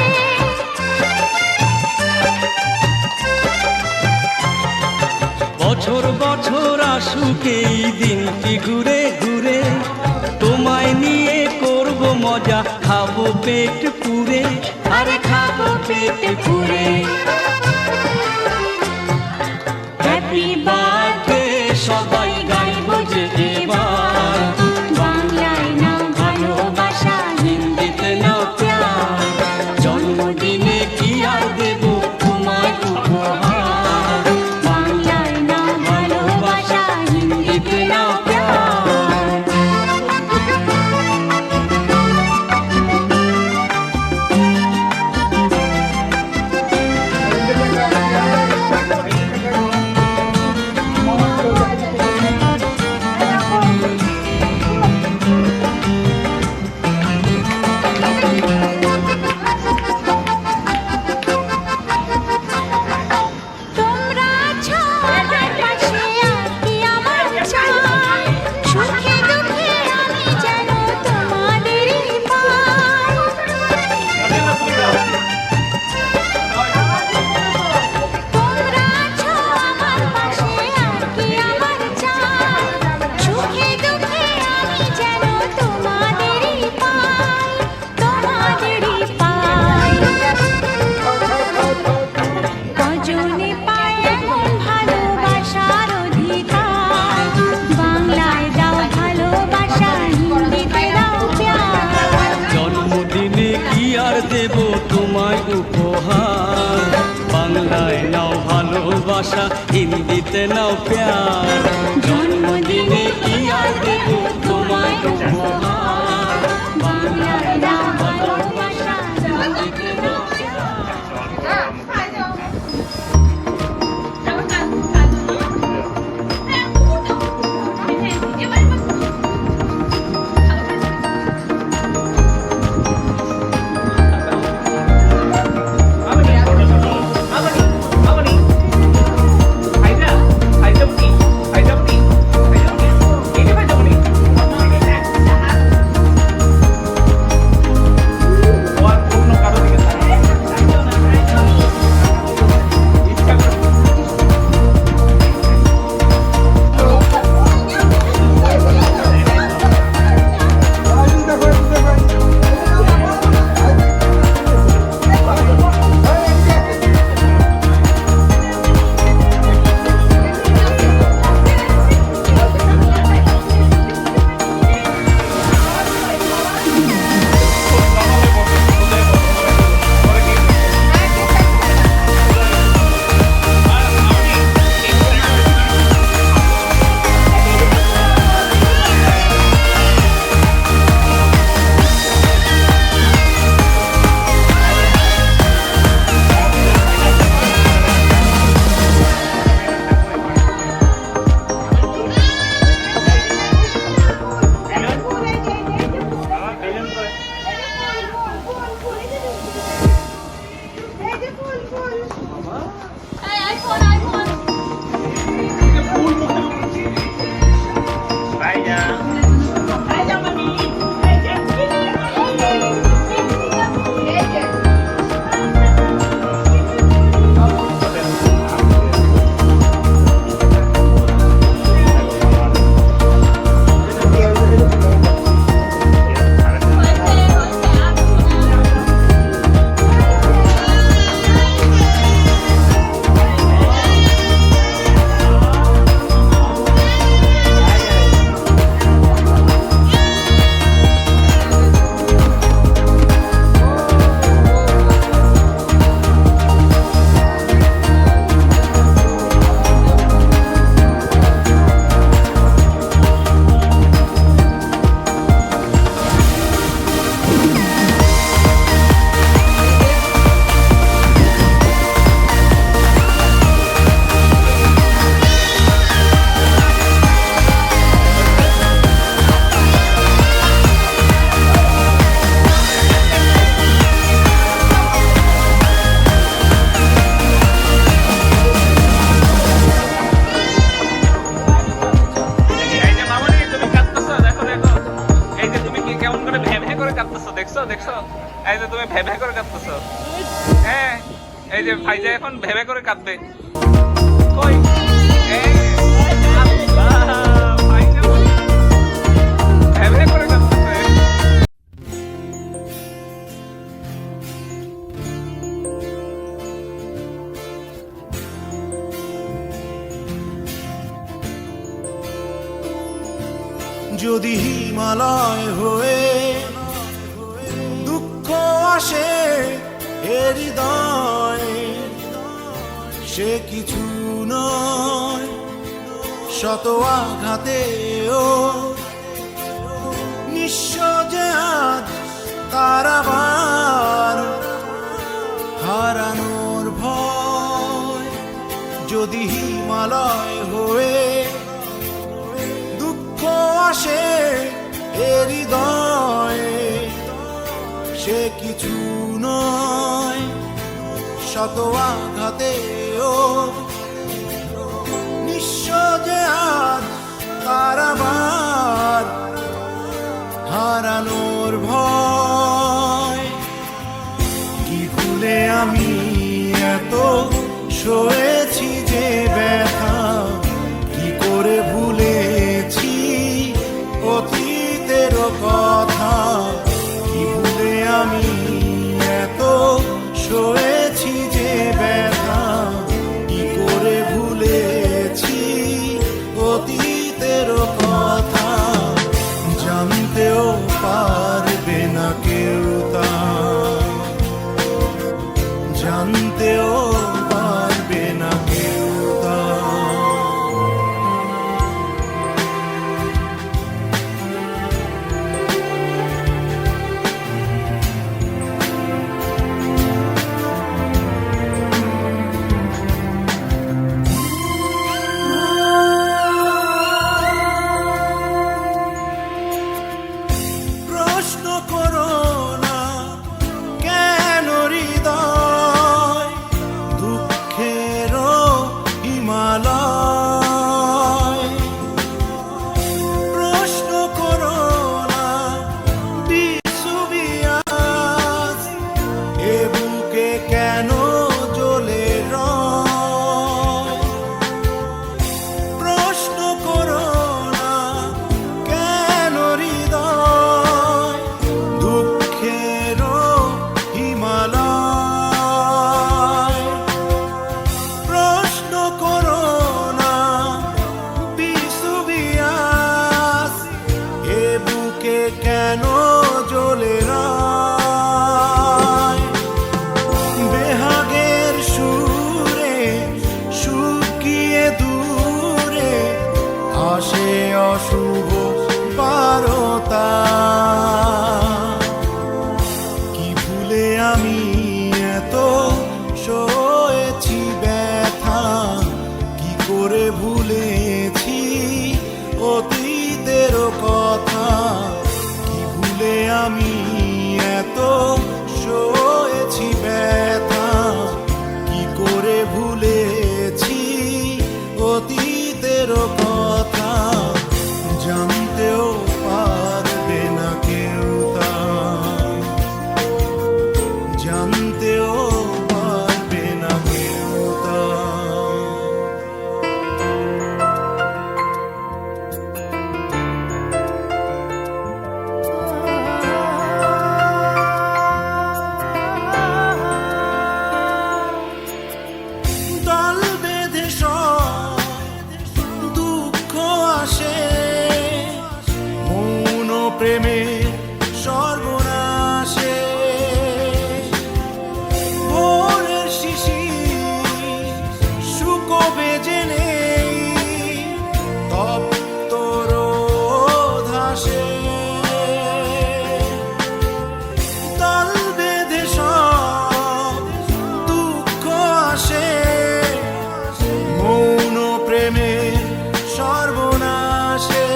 বছর বছর আসুক এই দিনটি ঘুরে ঘুরে, তোমায় নিয়ে করব মজা, খাবো পেট পুরে, আরে খাবো পেট পুরে। হ্যাপি বার্থডে সবাই গাইব যে এবার, বাংলায় নাও ভালোবাসা, হিন্দিতে নাও প্যার। জন্মদিনে কি আর দেব তোমায় উপহার, বাংলায় নাও ভালোবাসা, হিন্দিতে নাও প্যার। বাংলায় নাও ভালোবাসা, হিন্দিতে নাও প্যার। জন্মদিনে কি আর দেব তোমায় উপহার, বাংলায় নাও ভালোবাসা, হিন্দিতে নাও প্যার। দেখছো দেখছো, এই যে তুমি ভেবে করে কাঁদতেছো। হ্যাঁ, এই যে ভাইজা এখন ভেবে করে কাঁদবে। কই ভাইজা ভেবে করে কাঁদতেছে। যদি হিমালয় হয়ে দুঃখ আসে এ হৃদয়ে, সে কিছু নয় শত আঘাতেও নিঃস্ব যে আজ তার আবার হারানোর ভয়। যদি হিমালয় হয়ে দুঃখ আসে এ হৃদয়ে, সে কিছু নয় শত আঘাতেও নিঃস্ব যে আজ তার আবার হারানোর ভয়। কি ভুলে আমি এত সয়েছি যে ব্যথা, কি করে ভুলেছি অতীতের কথা। কি ভুলে আমি এত সয়েছি যে ব্যথা, কি করে ভুলেছি অতীতের কথা। জানতেও পারবে না কেউ তা, জানতেও পারবে সয়েছি ব্যথা, কি করে ভুলেছি অতীতের কথা, কি ভুলে আমি এত সয়েছি ব্যথা, কি করে ভুলেছি অতীতের কথা, জানতেও পারবে না কেউ তা, জানতেও পারবে না কেউ তা। দল বেঁধে সব দুঃখ আসে, মৌন প্রেমে সর্বনাশে, ভোরের শিশির শুকোবে জেনে তপ্ত রোদ হাসে, দল বেঁধে সব দুঃখ আসে, মৌন প্রেমে সর্বনাশে,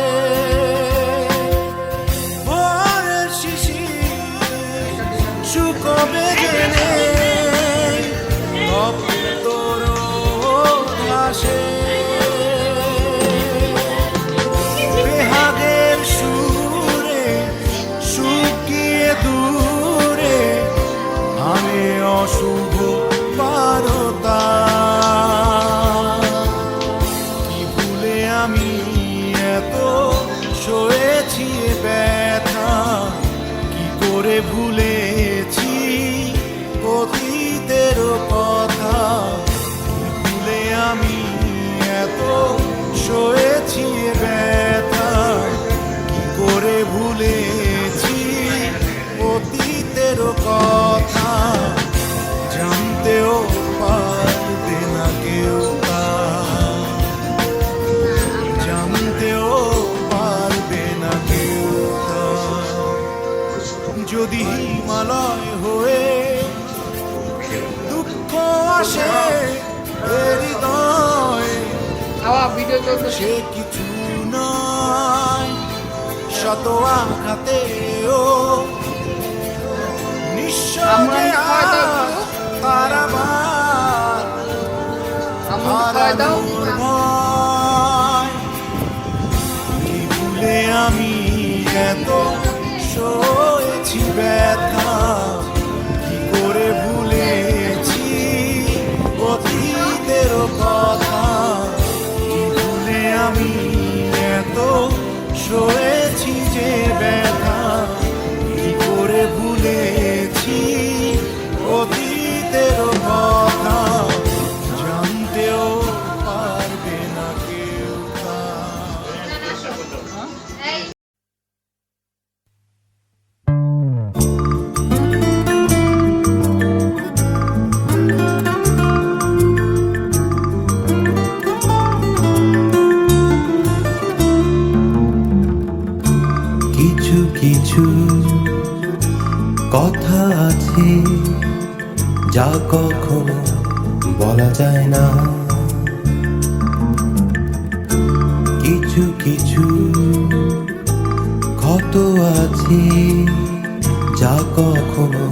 ভোরের শিশির শুকোবে জেনে তপ্ত রোদ হাসে, বেহাগের সুরে শুকিয়ে দূরে আমি অশুভ বারতা, কি ভুলে আমি এত সয়েছি ব্যথা, কি করে ভুলেছি অতীতের কথা, কি ভুলে আমি এত সয়েছি ব্যথা, কি করে ভুলেছি অতীতের কথা, জানতেও পারবে না কেউ তা, জানতেও পারবে না কেউ তা। যদি হিমালয় হয়ে দুঃখ আসে এ হৃদয়ে, সে কিছু নয় শত আঘাতেও নিঃস্বরে কারাবার হারানোর ভয়, কি ভুলে আমি এত সয়েছি ব্যথা, কি করে ভুলেছি অতীতের কথা, কি ভুলে আমি এত সয়েছি যে ব্যথা, কি করে ভুলেছি অতীতের কথা, জানতেও পারবে না কেউ তা। কিছু কিছু কথা আছে যা কখনো বলা যায় না, কিছু কিছু ক্ষত আছে যা কখনো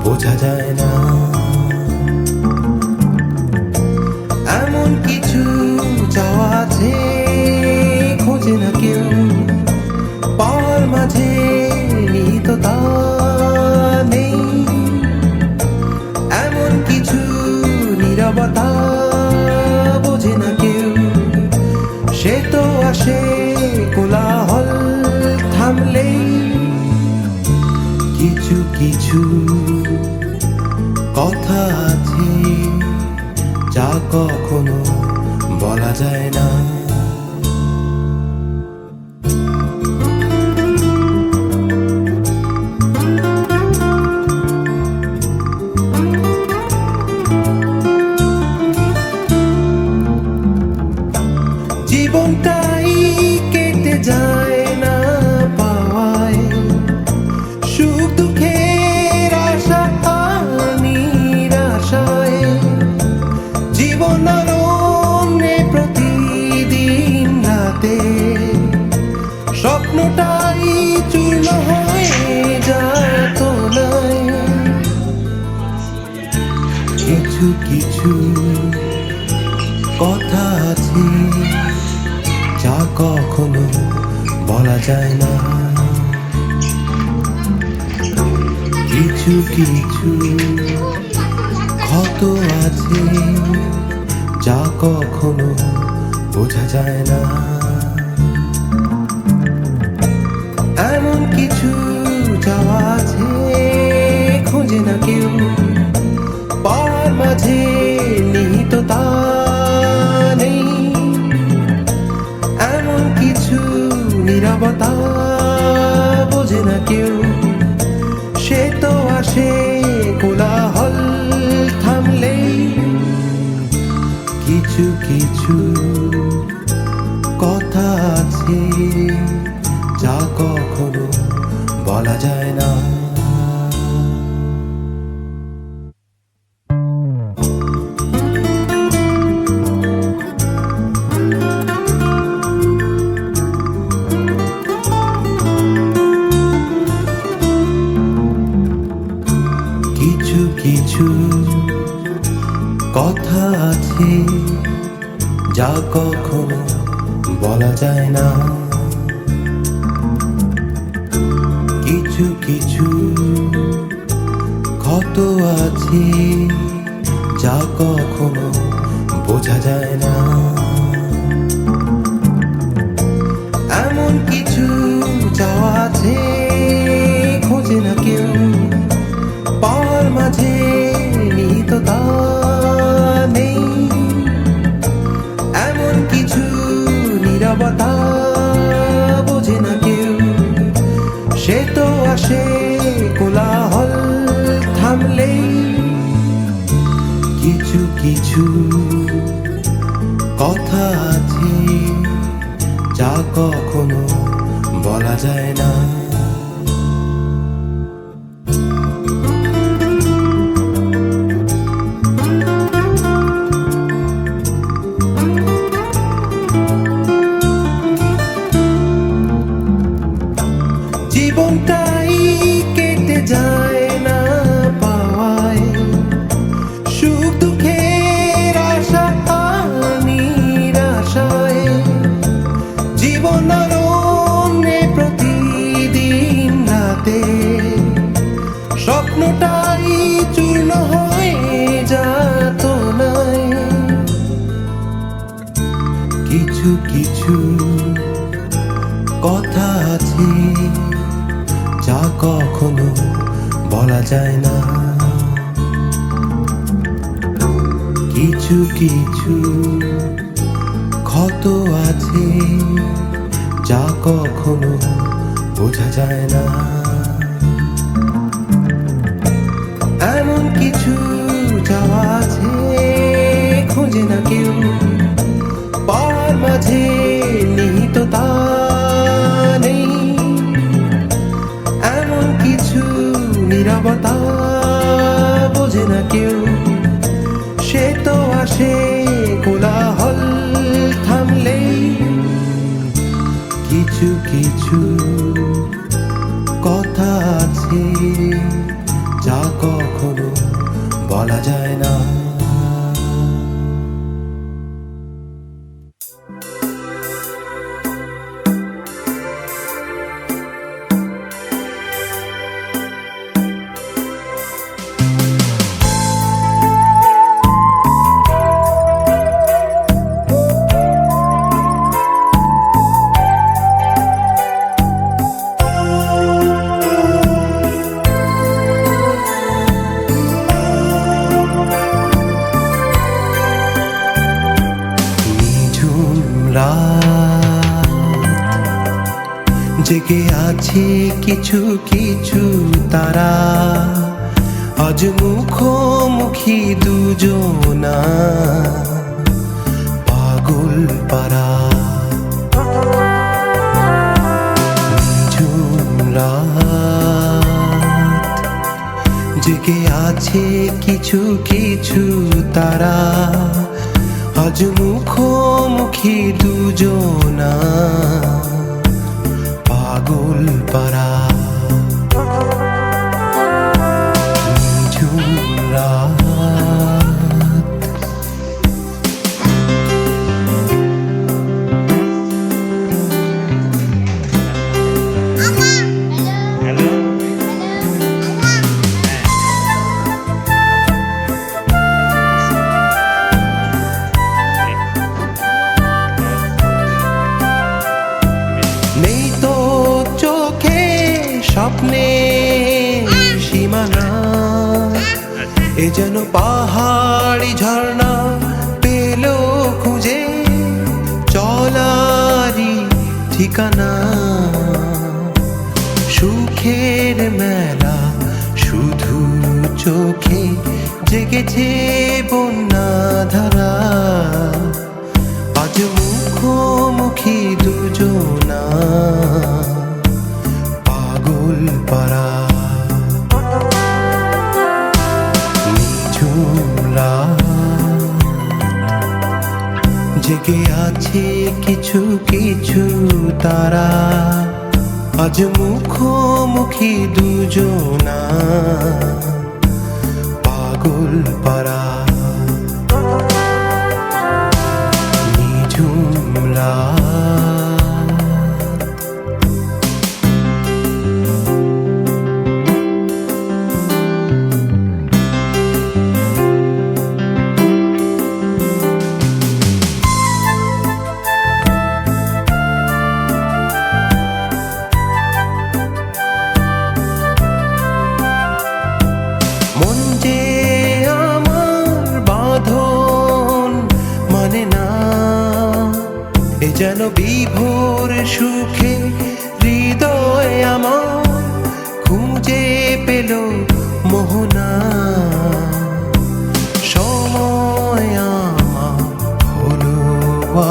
বোঝা যায় না, এমন কিছু চাওয়া আছে খোঁজে না কেউ, পাওয়ার মাঝে নিহিততা নেই, এমন কিছু নীরবতা বোঝে না কেউ, সে তো আসে কোলাহল থামলেই, কিছু কিছু কথা আছে যা কখনো বলা যায় না। জীবনটাই কেটে যায় না পাওয়ায়, সুখ দুঃখের আশা নিরাশায়, কিছু কিছু কথা আছে যা কখনো বলা যায় না, কিছু কিছু ক্ষত আছে যা কখনো বোঝা যায় না, এমন কিছু যাওয়া আছে খোঁজে না কেউ, পাওয়ার মাঝে নিহিত তা নেই, এমন কিছু নীরবতা বোঝে না কেউ, সে তো আসে কোলাহল থামলেই, কিছু কিছু কথা আছে যা কখনো বলা যায় না। কিছু কিছু কথা আছে যা কখনো বলা যায় না, কিছু কিছু ক্ষত আছে যা কখনো বোঝা যায় না, এমন কিছু যাওয়া আছে খোঁজে না কেউ, পাওয়ার মাঝে নিহিত তা নেই, এমন কিছু নীরবতা বোঝে না কেউ, সে তো আসে কোলাহল থামলেই, কিছু কিছু কথা আছে যা কখনো বলা যায় না। জীবনটাই কেটে যায় না পাওয়ায়, সুখ দুঃখের আশা নিরাশায়, জীবন অরণ্যে প্রতিদিন রাতে, স্বপ্নটাই চূর্ণ হয়ে যাতনায়, কিছু কিছু কথা আছে যা কখনো বলা যায় না, কিছু কিছু ক্ষত আছে যা কখনো বোঝা যায় না, এমন কিছু যাওয়া আছে খোঁজে না কেউ, পাওয়ার মাঝে নিহিত তা নেই, এমন কিছু নীরবতা বোঝে না কেউ, সে তো আসে কোলাহল থামলেই, কিছু কিছু কথা আছে যা কখনো বলা যায় না। জেগে আছে কিছু কিছু তারা, আজ মুখোমুখি দুজনা, পাগল পারা নিঝুম রাত, জেগে আছে কিছু কিছু তারা, আজ মুখোমুখি দুজনা, পাগল পারা নিঝুম রাত। এ যেন পাহাড়ি ঝর্ণা পেল খুঁজে চলারি ঠিকানা। সুখের মেলা শুধু চোখে জেগেছে বন্যা ধারা। আজ মুখোমুখি দুজনা পাগল পারা। জেগে আছে কিছু কিছু তারা, আজ মুখোমুখি দুজনা পাগল পারা। নিঝুম রাত মন যে আমার বাঁধন মানে না, এ যেন বিভোর সুখে হৃদয় আমার খুঁজে পেল মোহনা। সময় আমার হলো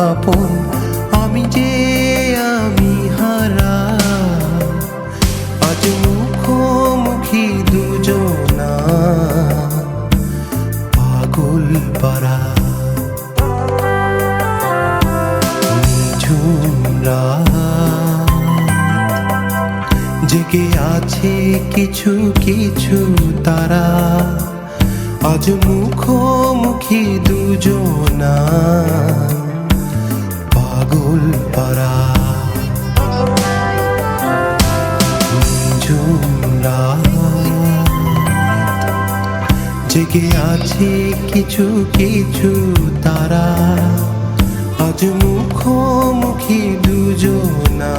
আপন, আমি যে আমি হারা। আজ মুখোমুখি দুজনা পাগল পারা। নিঝুম রাত জেগে আছে কিছু কিছু তারা, আজ মুখোমুখি দুজনা পাগল পারা। নিঝুম রাত জেগে আছে কিছু কিছু তারা, আজ মুখোমুখি দুজনা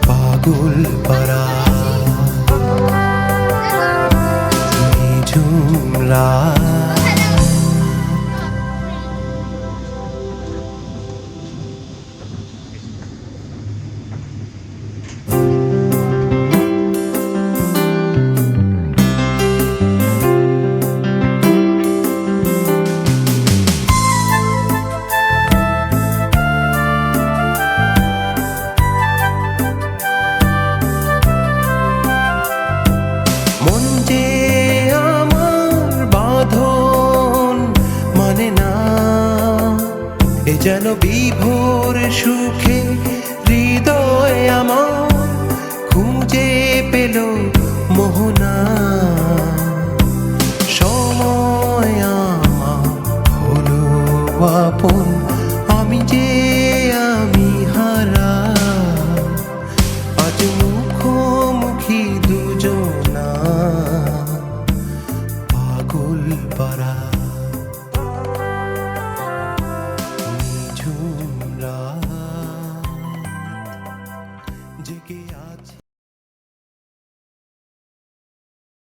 পাগল পারা। নিঝুম রাত মন যে আমার বাঁধন মানে না, এ যেন বিভোর সুখে হৃদয় আমার খুঁজে পেল